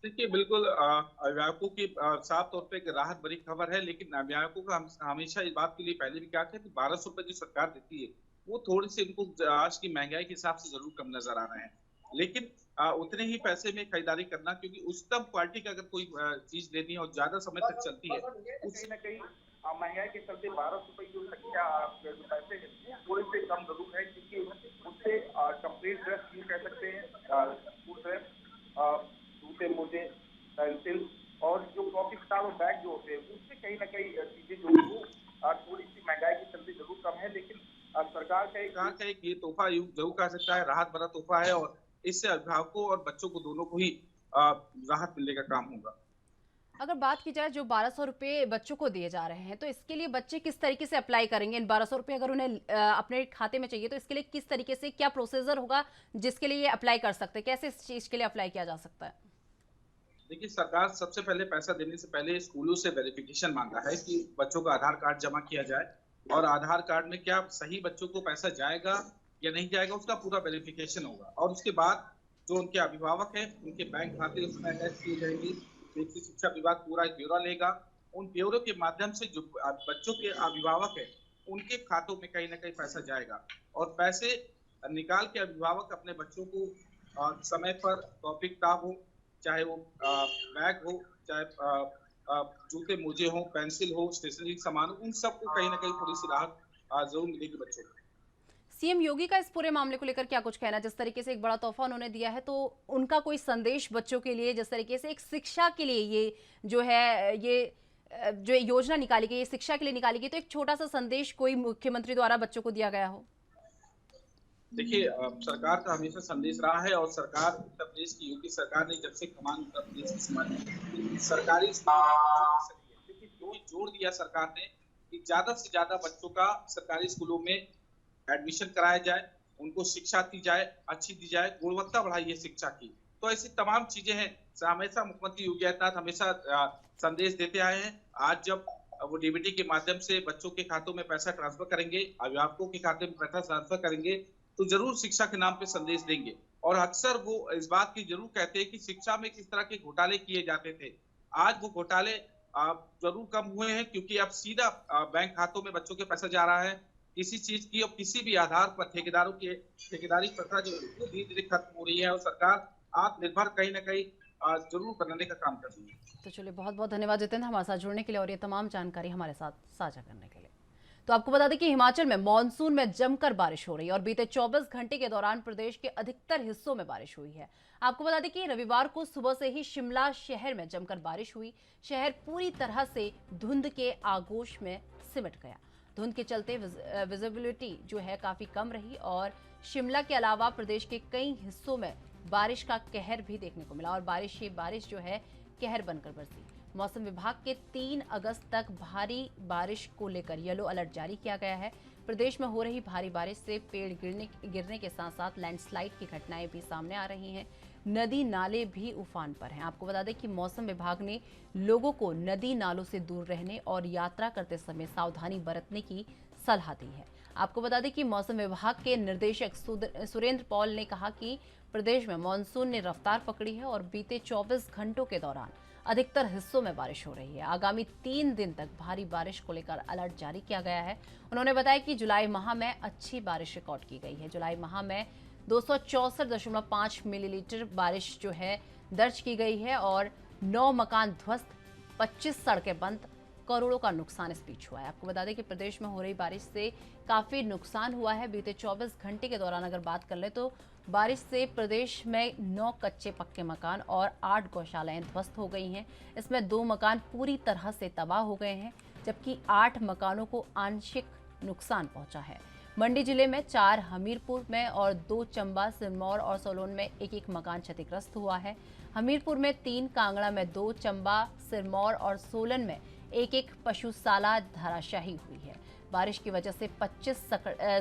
देखिए, बिल्कुल अभिभावकों की साफ तौर पे एक राहत भरी खबर है, लेकिन अभिभावकों का हम हमेशा इस बात के लिए पहले भी कहा था कि 1200 रुपए जो सरकार देती है वो थोड़ी सी इनको आज की महंगाई के हिसाब से जरूर कम नजर आ रहे हैं, लेकिन उतने ही पैसे में खरीदारी करना, क्योंकि उच्चतम क्वालिटी का अगर कोई चीज लेनी है और ज्यादा समय तक चलती है, कहीं ना कहीं महंगाई के चलते 1200 रुपए की संख्या जो पैसे हैं थोड़े से कम जरूर है, क्योंकि उससे कंप्लीट ड्रेस भी कह सकते हैं, स्कूल ड्रेस, जूते मोजे, पेंसिल और जो कॉपी किताब और बैग जो होते हैं, उससे कहीं ना कहीं चीजें जो थोड़ी सी महंगाई के चलते जरूर कम है। लेकिन सरकार का एक ये तोहफा जरूर कह सकता है, राहत भरा तोहफा है और इससे अभिभावकों और बच्चों को दोनों को ही राहत मिलने का काम होगा। अगर बात की जाए जो 1200 रुपए बच्चों को दिए जा रहे हैं, तो इसके लिए बच्चे किस तरीके से अप्लाई करेंगे? इन 1200 रुपए अगर उन्हें अपने खाते में चाहिए तो इसके लिए किस तरीके से, क्या प्रोसीजर होगा जिसके लिए ये अप्लाई कर सकते हैं? कैसे इस चीज के लिए अप्लाई किया जा सकता है? देखिए, सरकार सबसे पहले पैसा देने से पहले स्कूलों से वेरिफिकेशन मांगा है कि बच्चों का आधार कार्ड जमा किया जाए और आधार कार्ड में क्या सही बच्चों को पैसा जाएगा या नहीं जाएगा, उसका पूरा वेरिफिकेशन होगा और उसके बाद जो उनके अभिभावक हैं उनके बैंक खाते उसमें अटैच किए जाएंगे। बेसिक शिक्षा विभाग पूरा एक ब्यौरा लेगा, उन ब्यौरों के माध्यम से जो बच्चों के अभिभावक हैं उनके खातों में कहीं ना कहीं पैसा जाएगा और पैसे निकाल के अभिभावक अपने बच्चों को समय पर कॉपी किताब हो, चाहे वो बैग हो, चाहे जूते मोजे हो, पेंसिल हो, स्टेशनरी सामान हो, उन सबको कहीं ना कहीं थोड़ी सी राहत जरूर मिलेगी बच्चों को। सीएम योगी का इस पूरे मामले को लेकर क्या कुछ कहना है? जिस तरीके से एक बड़ा तोहफा उन्होंने दिया है, तो उनका कोई संदेश बच्चों के लिए, जिस तरीके से एक शिक्षा के लिए ये जो है, ये जो योजना निकाली गई, ये शिक्षा के लिए निकाली गई, तो एक छोटा सा संदेश कोई मुख्यमंत्री द्वारा बच्चों को दिया गया हो? देखिए, सरकार का हमेशा संदेश रहा है और सरकार उत्तर प्रदेश की योगी सरकार ने जब से कमान उत्तर प्रदेश की संभाली, सरकारी जोर दिया सरकार ने कि ज्यादा से ज्यादा बच्चों का सरकारी स्कूलों में एडमिशन कराया जाए, उनको शिक्षा दी जाए, अच्छी दी जाए, गुणवत्ता बढ़ाइए शिक्षा की। तो ऐसी तमाम चीजें हैं, हमेशा मुख्यमंत्री योगी आदित्यनाथ हमेशा संदेश देते आए हैं। आज जब वो डीबीटी के माध्यम से बच्चों के खातों में पैसा ट्रांसफर करेंगे, अभिभावकों के खाते में पैसा ट्रांसफर करेंगे, तो जरूर शिक्षा के नाम पे संदेश देंगे और अक्सर वो इस बात की जरूर कहते हैं कि शिक्षा में किस तरह के घोटाले किए जाते थे। आज वो घोटाले जरूर कम हुए हैं, क्योंकि अब सीधा बैंक खातों में बच्चों के पैसा जा रहा है। किसी चीज की और किसी भी आधार पर ठेकेदारों की ठेकेदारी प्रथा जो धीरे धीरे खत्म हो रही है और सरकार आत्मनिर्भर कहीं ना कहीं जरूर बनाने का काम कर रही है। तो चलिए, बहुत बहुत धन्यवाद जितेंद्र हमारे साथ जुड़ने के लिए और ये तमाम जानकारी हमारे साथ साझा करने के लिए। तो आपको बता दें कि हिमाचल में मॉनसून में जमकर बारिश हो रही है और बीते 24 घंटे के दौरान प्रदेश के अधिकतर हिस्सों में बारिश हुई है। आपको बता दें कि रविवार को सुबह से ही शिमला शहर में जमकर बारिश हुई। शहर पूरी तरह से धुंध के आगोश में सिमट गया। धुंध के चलते विजिबिलिटी जो है काफी कम रही और शिमला के अलावा प्रदेश के कई हिस्सों में बारिश का कहर भी देखने को मिला और बारिश जो है कहर बनकर बरसी। मौसम विभाग के 3 अगस्त तक भारी बारिश को लेकर येलो अलर्ट जारी किया गया है। प्रदेश में हो रही भारी बारिश से पेड़ गिरने के साथ साथ लैंडस्लाइड की घटनाएं भी सामने आ रही हैं। नदी नाले भी उफान पर हैं। आपको बता दें कि मौसम विभाग ने लोगों को नदी नालों से दूर रहने और यात्रा करते समय सावधानी बरतने की सलाह दी है। आपको बता दें कि मौसम विभाग के निर्देशक सुरेंद्र पॉल ने कहा कि प्रदेश में मानसून ने रफ्तार पकड़ी है और बीते 24 घंटों के दौरान अधिकतर हिस्सों में बारिश हो रही है। आगामी 3 दिन तक भारी बारिश को लेकर अलर्ट जारी किया गया है। उन्होंने बताया कि जुलाई माह में अच्छी बारिश रिकॉर्ड की गई है। जुलाई माह में 264.5 मिलीलीटर बारिश जो है दर्ज की गई है और 9 मकान ध्वस्त, 25 सड़कें बंद, करोड़ों का नुकसान इस बीच हुआ है। आपको बता दें कि प्रदेश में हो रही बारिश से काफी नुकसान हुआ है। बीते 24 घंटे के दौरान अगर बात कर ले तो बारिश से प्रदेश में 9 कच्चे पक्के मकान और 8 गौशालाएं ध्वस्त हो गई हैं। इसमें 2 मकान पूरी तरह से तबाह हो गए हैं, जबकि 8 मकानों को आंशिक नुकसान पहुंचा है। मंडी जिले में 4, हमीरपुर में और 2 चंबा, सिरमौर और सोलन में एक मकान क्षतिग्रस्त हुआ है। हमीरपुर में 3, कांगड़ा में 2, चंबा, सिरमौर और सोलन में एक पशुशाला धराशायी हुई है। बारिश की वजह से 25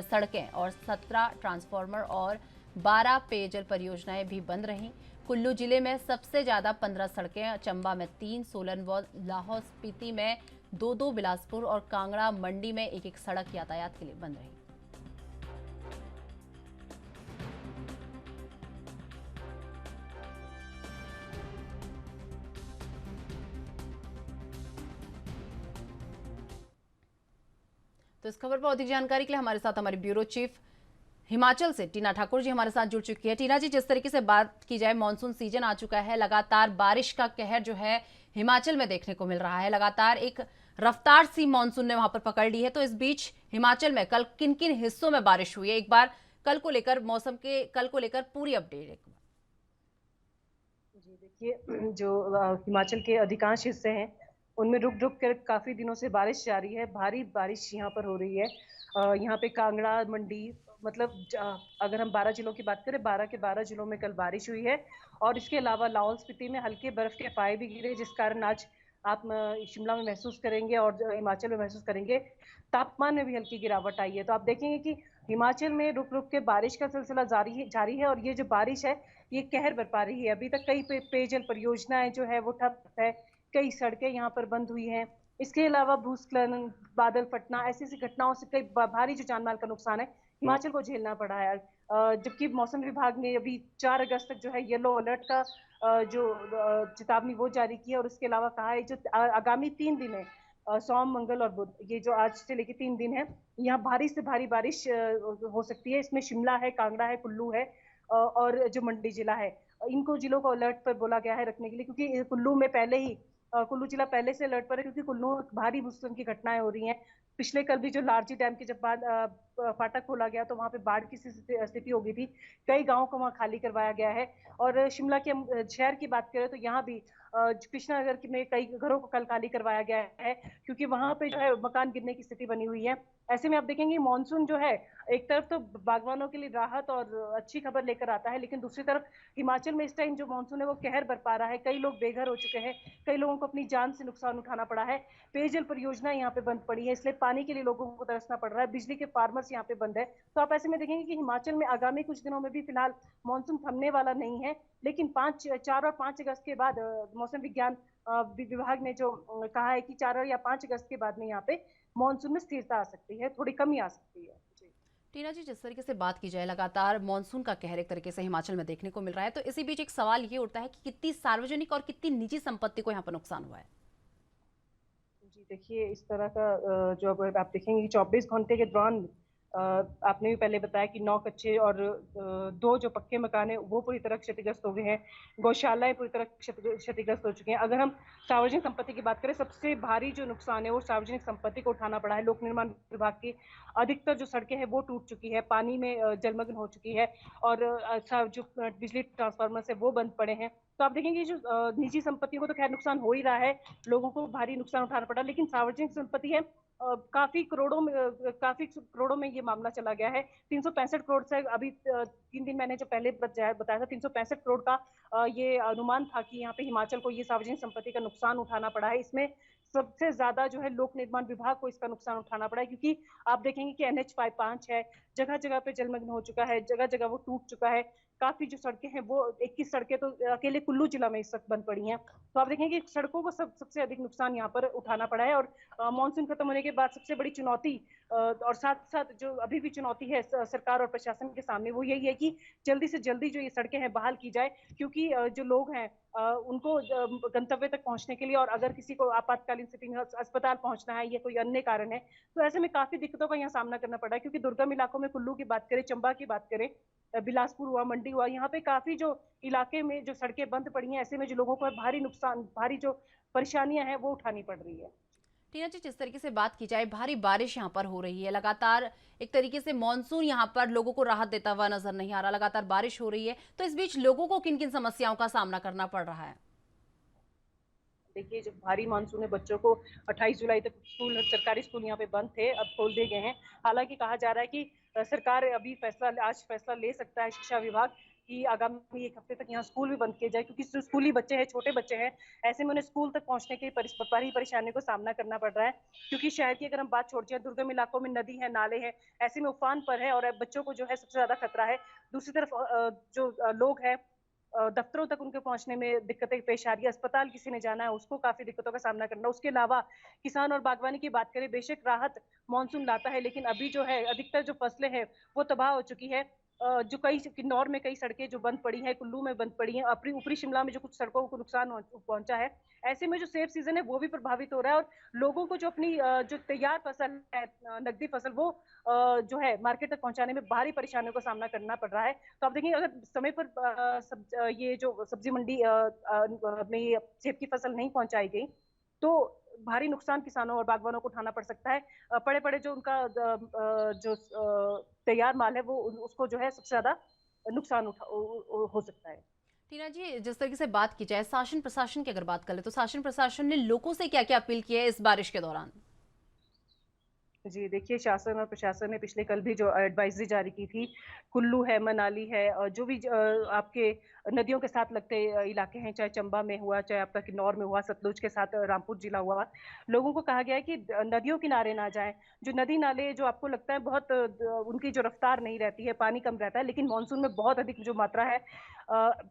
सड़कें और 17 ट्रांसफार्मर और 12 पेयजल परियोजनाएं भी बंद रहीं। कुल्लू जिले में सबसे ज्यादा 15 सड़कें, चंबा में 3, सोलन व लाहौल स्पीति में 2, बिलासपुर और कांगड़ा मंडी में एक सड़क यातायात के लिए बंद रही। तो इस खबर पर अधिक जानकारी के लिए हमारे साथ हमारी ब्यूरो चीफ हिमाचल से टीना ठाकुर जी हमारे साथ जुड़ चुकी है। टीना जी, जिस तरीके से बात की जाए, मानसून सीजन आ चुका है, लगातार बारिश का कहर जो है हिमाचल में देखने को मिल रहा है। लगातार एक रफ्तार सी मानसून ने वहां पर पकड़ ली है। तो इस बीच हिमाचल में कल किन किन हिस्सों में बारिश हुई है, एक बार कल को लेकर मौसम के कल को लेकर पूरी अपडेट एक बार। जी देखिए, जो हिमाचल के अधिकांश हिस्से हैं उनमें रुक रुक कर काफी दिनों से बारिश जारी है। भारी बारिश यहाँ पर हो रही है। यहाँ पे कांगड़ा, मंडी, मतलब अगर हम 12 जिलों की बात करें, 12 के 12 जिलों में कल बारिश हुई है। और इसके अलावा लाहौल स्पीति में हल्के बर्फ के पाए भी गिरे, जिस कारण आज आप शिमला में महसूस करेंगे और हिमाचल में महसूस करेंगे तापमान में भी हल्की गिरावट आई है। तो आप देखेंगे कि हिमाचल में रुक रुक के बारिश का सिलसिला जारी है और ये जो बारिश है ये कहर बरपा रही है। अभी तक कई पेयजल परियोजनाएं जो है वो ठप है, कई सड़कें यहाँ पर बंद हुई हैं। इसके अलावा भूस्खलन, बादल फटना, ऐसी ऐसी घटनाओं से कई भारी जो जानमाल का नुकसान है हिमाचल को झेलना पड़ा है। जबकि मौसम विभाग ने अभी 4 अगस्त तक जो है येलो अलर्ट का जो चेतावनी वो जारी की है। और इसके अलावा कहा है जो आगामी 3 दिन है, सोम, मंगल और बुध, ये जो आज से लेकर 3 दिन है, यहाँ भारी से भारी बारिश हो सकती है। इसमें शिमला है, कांगड़ा है, कुल्लू है और जो मंडी जिला है, इनको जिलों को अलर्ट पर बोला गया है रखने के लिए, क्योंकि कुल्लू में पहले ही कुल्लू जिला पहले से अलर्ट पर है, क्योंकि कुल्लू भारी भूस्खलन की घटनाएं हो रही हैं। पिछले कल भी जो लारजी डैम के जब बाद फाटक खोला गया तो वहां पे बाढ़ की स्थिति हो गई थी। कई गांवों को वहां खाली करवाया गया है। और शिमला के शहर की बात करें तो यहाँ भी कृष्णा नगर में कई घरों को कल खाली करवाया गया है, क्योंकि वहां पे जो है मकान गिरने की स्थिति बनी हुई है। ऐसे में आप देखेंगे मानसून जो है एक तरफ तो बागवानों के लिए राहत और अच्छी खबर लेकर आता है, लेकिन दूसरी तरफ हिमाचल में इस टाइम जो मानसून है वो कहर बरपा रहा है। कई लोग बेघर हो चुके हैं, कई लोगों को अपनी जान से नुकसान उठाना पड़ा है। पेयजल परियोजना यहाँ पे बंद पड़ी है, इसलिए पानी के लिए लोगों को तरसना पड़ रहा है। बिजली के फार्मर्स यहाँ पे बंद है। तो आप ऐसे में देखेंगे कि हिमाचल में आगामी कुछ दिनों में भी फिलहाल मानसून थमने वाला नहीं है, लेकिन 4 और 5 अगस्त के बाद मौसम विज्ञान विभाग ने जो कहा है कि 4 या 5 अगस्त के बाद में यहाँ पे मानसून में स्थिरता आ सकती है, थोड़ी कमी आ सकती है। टीना जी, जिस तरीके से बात की जाए, लगातार मानसून का कहर एक तरीके से हिमाचल में देखने को मिल रहा है, तो इसी बीच एक सवाल ये उठता है कि कितनी सार्वजनिक और कितनी निजी संपत्ति को यहाँ पर नुकसान हुआ है? जी देखिए, इस तरह का जो आप देखेंगे 24 घंटे के दौरान आपने भी पहले बताया कि 9 कच्चे और 2 जो पक्के मकान है वो पूरी तरह क्षतिग्रस्त हो गए हैं। गौशालाएं पूरी तरह क्षतिग्रस्त हो चुके हैं। अगर हम सार्वजनिक संपत्ति की बात करें, सबसे भारी जो नुकसान है वो सार्वजनिक संपत्ति को उठाना पड़ा है। लोक निर्माण विभाग की अधिकतर जो सड़कें हैं वो टूट चुकी है, पानी में जलमग्न हो चुकी है और जो बिजली ट्रांसफार्मर है वो बंद पड़े हैं। तो आप देखेंगे जो निजी संपत्तियों को तो खैर नुकसान हो ही रहा है, लोगों को भारी नुकसान उठाना पड़ा, लेकिन सार्वजनिक संपत्ति है काफी करोड़ों में ये मामला चला गया है। 365 करोड़ से अभी 3 दिन मैंने जो पहले बताया था 365 करोड़ का ये अनुमान था कि यहाँ पे हिमाचल को ये सार्वजनिक संपत्ति का नुकसान उठाना पड़ा है। इसमें सबसे ज्यादा जो है लोक निर्माण विभाग को इसका नुकसान उठाना पड़ा है, क्योंकि आप देखेंगे कि NH5 है, जगह जगह पे जलमग्न हो चुका है, जगह जगह वो टूट चुका है। काफी जो सड़कें हैं वो 21 सड़कें तो अकेले कुल्लू जिला में इस वक्त बंद पड़ी हैं। तो आप देखेंगे कि सड़कों को सबसे अधिक नुकसान यहाँ पर उठाना पड़ा है। और मानसून खत्म होने के बाद सबसे बड़ी चुनौती और साथ साथ जो अभी भी चुनौती है सरकार और प्रशासन के सामने, वो यही है कि जल्दी से जल्दी जो ये सड़कें हैं बहाल की जाए, क्योंकि जो लोग हैं उनको गंतव्य तक पहुंचने के लिए, और अगर किसी को आपातकालीन स्थिति में अस्पताल पहुंचना है या कोई अन्य कारण है, तो ऐसे में काफी दिक्कतों का यहाँ सामना करना पड़ा है। क्योंकि दुर्गम इलाकों में कुल्लू की बात करें, चंबा की बात करें, बिलासपुर हुआ, मंडी हुआ, यहाँ पे काफी जो इलाके में जो सड़कें बंद पड़ी हैं, ऐसे में जो लोगों को भारी नुकसान, भारी जो परेशानियां हैं वो उठानी पड़ रही है। टीना जी, जिस तरीके से बात की जाए, भारी बारिश यहाँ पर हो रही है लगातार। एक तरीके से मॉनसून यहाँ पर लोगों को राहत देता हुआ नजर नहीं आ रहा। लगातार बारिश हो रही है, तो इस बीच लोगों को किन किन समस्याओं का सामना करना पड़ रहा है? देखिए, जो भारी मानसून है, बच्चों को 28 जुलाई तक स्कूल, सरकारी स्कूल यहाँ पे बंद थे, अब खोल दिए गए हैं। हालांकि कहा जा रहा है कि सरकार अभी आज फैसला ले सकता है, शिक्षा विभाग, कि आगामी 1 हफ्ते तक यहाँ स्कूल भी बंद किए जाए, क्योंकि जो स्कूली बच्चे हैं, छोटे बच्चे हैं, ऐसे में उन्हें स्कूल तक पहुंचने की भारी परेशानी को सामना करना पड़ रहा है। क्योंकि शहर की अगर हम बात छोड़ जाए, दुर्गम इलाकों में नदी है, नाले हैं, ऐसे में उफान पर है और बच्चों को जो है सबसे ज्यादा खतरा है। दूसरी तरफ जो लोग हैं, दफ्तरों तक उनके पहुंचने में दिक्कतें पेश आ रही है, अस्पताल किसी ने जाना है उसको काफी दिक्कतों का सामना करना। उसके अलावा किसान और बागवानी की बात करें, बेशक राहत मानसून लाता है, लेकिन अभी जो है अधिकतर जो फसलें हैं वो तबाह हो चुकी है। जो कई किन्नौर में कई सड़कें जो बंद पड़ी हैं, कुल्लू में बंद पड़ी हैं, अपनी ऊपरी शिमला में जो कुछ सड़कों को नुकसान पहुंचा है। ऐसे में जो सेब सीजन है वो भी प्रभावित हो रहा है, और लोगों को जो अपनी जो तैयार फसल है, नकदी फसल, वो जो है मार्केट तक पहुंचाने में भारी परेशानियों का सामना करना पड़ रहा है। तो आप देखेंगे, अगर समय पर ये जो सब्जी मंडी में सेब की फसल नहीं पहुंचाई गई, तो भारी नुकसान किसानों और बागवानों को उठाना पड़ सकता है। पड़े पड़े जो उनका जो तैयार माल है, वो उसको जो है सबसे ज्यादा नुकसान हो सकता है। टीना जी, जिस तरीके से बात की जाए शासन प्रशासन की अगर बात करें, तो शासन प्रशासन ने लोगों से क्या क्या अपील की है इस बारिश के दौरान? जी, देखिए, शासन और प्रशासन ने पिछले कल भी जो एडवाइजरी जारी की थी, कुल्लू है, मनाली है, और जो भी आपके नदियों के साथ लगते इलाके हैं, चाहे चंबा में हुआ, चाहे आपका किन्नौर में हुआ, सतलुज के साथ रामपुर जिला हुआ, लोगों को कहा गया है कि नदियों किनारे ना जाएं। जो नदी नाले जो आपको लगता है बहुत उनकी जो रफ्तार नहीं रहती है, पानी कम रहता है, लेकिन मानसून में बहुत अधिक जो मात्रा है,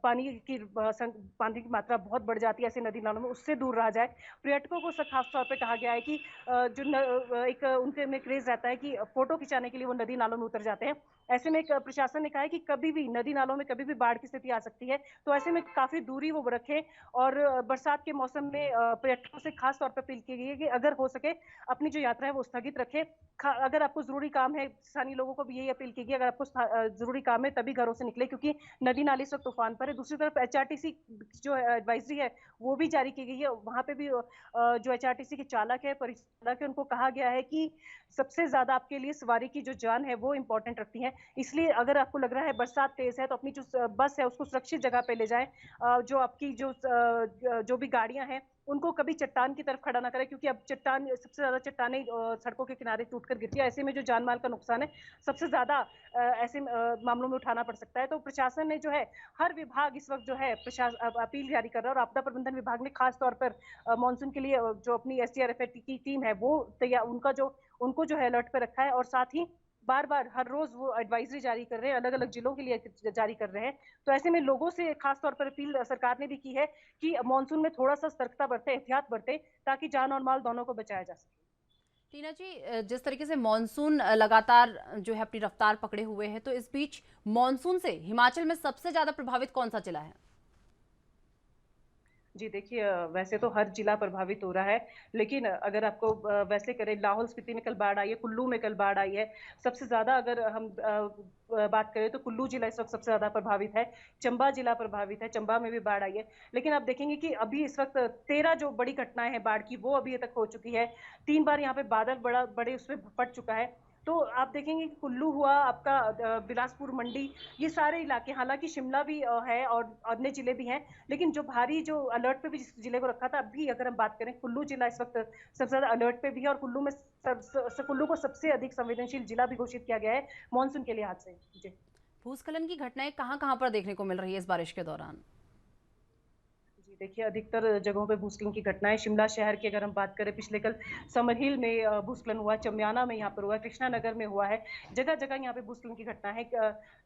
पानी की मात्रा बहुत बढ़ जाती है ऐसे नदी नालों में, उससे दूर रहा जाए। पर्यटकों को खास तौर पे कहा गया है कि एक उनके में क्रेज रहता है कि फोटो खिंचाने के लिए वो नदी नालों में उतर जाते हैं। ऐसे में प्रशासन ने कहा है कि कभी भी नदी नालों में कभी भी बाढ़ की स्थिति आ सकती है, तो ऐसे में काफी दूरी वो रखें। और बरसात के मौसम में पर्यटकों से खास तौर पर अपील की गई है कि अगर हो सके अपनी जो यात्रा है वो स्थगित रखें। अगर आपको जरूरी काम है, स्थानीय लोगों को भी यही अपील की गई, अगर आपको जरूरी काम है तभी घरों से निकले, क्योंकि नदी नाले इस वक्त तूफान पर है। दूसरी तरफ एचआरटीसी जो एडवाइजरी है वो भी जारी की गई है। वहां पे भी जो एचआरटीसी के चालक है, परिचालक है, उनको कहा गया है कि सबसे ज्यादा आपके लिए सवारी की जो जान है वो इंपॉर्टेंट रखती है। इसलिए अगर आपको लग रहा है बरसात तेज है, तो अपनी जो बस है उसको सुरक्षित जगह पे ले जाएं। जो आपकी जो भी गाड़ियां हैं उनको कभी चट्टान की तरफ खड़ा ना करें, क्योंकि अब चट्टान, सबसे ज्यादा चट्टाने सड़कों के किनारे टूटकर गिरती है। ऐसे में जो जान माल का नुकसान है सबसे ज्यादा ऐसे मामलों में उठाना पड़ सकता है। तो प्रशासन ने जो है, हर विभाग इस वक्त जो है अपील जारी कर रहा है, और आपदा प्रबंधन विभाग ने खास तौर पर मानसून के लिए जो अपनी एसडीआरएफ की टीम है वो तैयार, उनको जो है अलर्ट पे रखा है। और साथ ही बार बार हर रोज वो एडवाइजरी जारी कर रहे हैं, अलग अलग जिलों के लिए जारी कर रहे हैं। तो ऐसे में लोगों से खास तौर पर अपील सरकार ने भी की है कि मानसून में थोड़ा सा सतर्कता बरते, एहतियात बरते, ताकि जान और माल दोनों को बचाया जा सके। टीना जी, जिस तरीके से मॉनसून लगातार जो है अपनी रफ्तार पकड़े हुए है, तो इस बीच मॉनसून से हिमाचल में सबसे ज्यादा प्रभावित कौन सा जिला है? जी, देखिए, वैसे तो हर जिला प्रभावित हो रहा है, लेकिन अगर आपको वैसे करें, लाहौल स्पीति में कल बाढ़ आई है, कुल्लू में कल बाढ़ आई है। सबसे ज्यादा अगर हम बात करें तो कुल्लू जिला इस वक्त सबसे ज्यादा प्रभावित है, चंबा जिला प्रभावित है, चंबा में भी बाढ़ आई है। लेकिन आप देखेंगे कि अभी इस वक्त 13 जो बड़ी घटनाएं हैं बाढ़ की, वो अभी तक हो चुकी है। 3 बार यहाँ पे बादल बड़े उसमें फट चुका है। तो आप देखेंगे कि कुल्लू हुआ आपका, बिलासपुर, मंडी, ये सारे इलाके, हालांकि शिमला भी है और अन्य जिले भी हैं, लेकिन जो भारी जो अलर्ट पे भी जिस जिले को रखा था, अभी अगर हम बात करें, कुल्लू जिला इस वक्त सबसे ज्यादा अलर्ट पे भी है, और कुल्लू में कुल्लू को सबसे अधिक संवेदनशील जिला भी घोषित किया गया है मानसून के लिहाज से। जी, भूस्खलन की घटनाएं कहां कहां पर देखने को मिल रही है इस बारिश के दौरान? देखिए, अधिकतर जगहों पे भूस्खलन की घटनाएं, शिमला शहर की अगर हम बात करें, पिछले कल समरहिल में भूस्खलन हुआ, चमियाना में यहाँ पर हुआ, कृष्णानगर में हुआ है, जगह जगह यहाँ पे भूस्खलन की घटना है।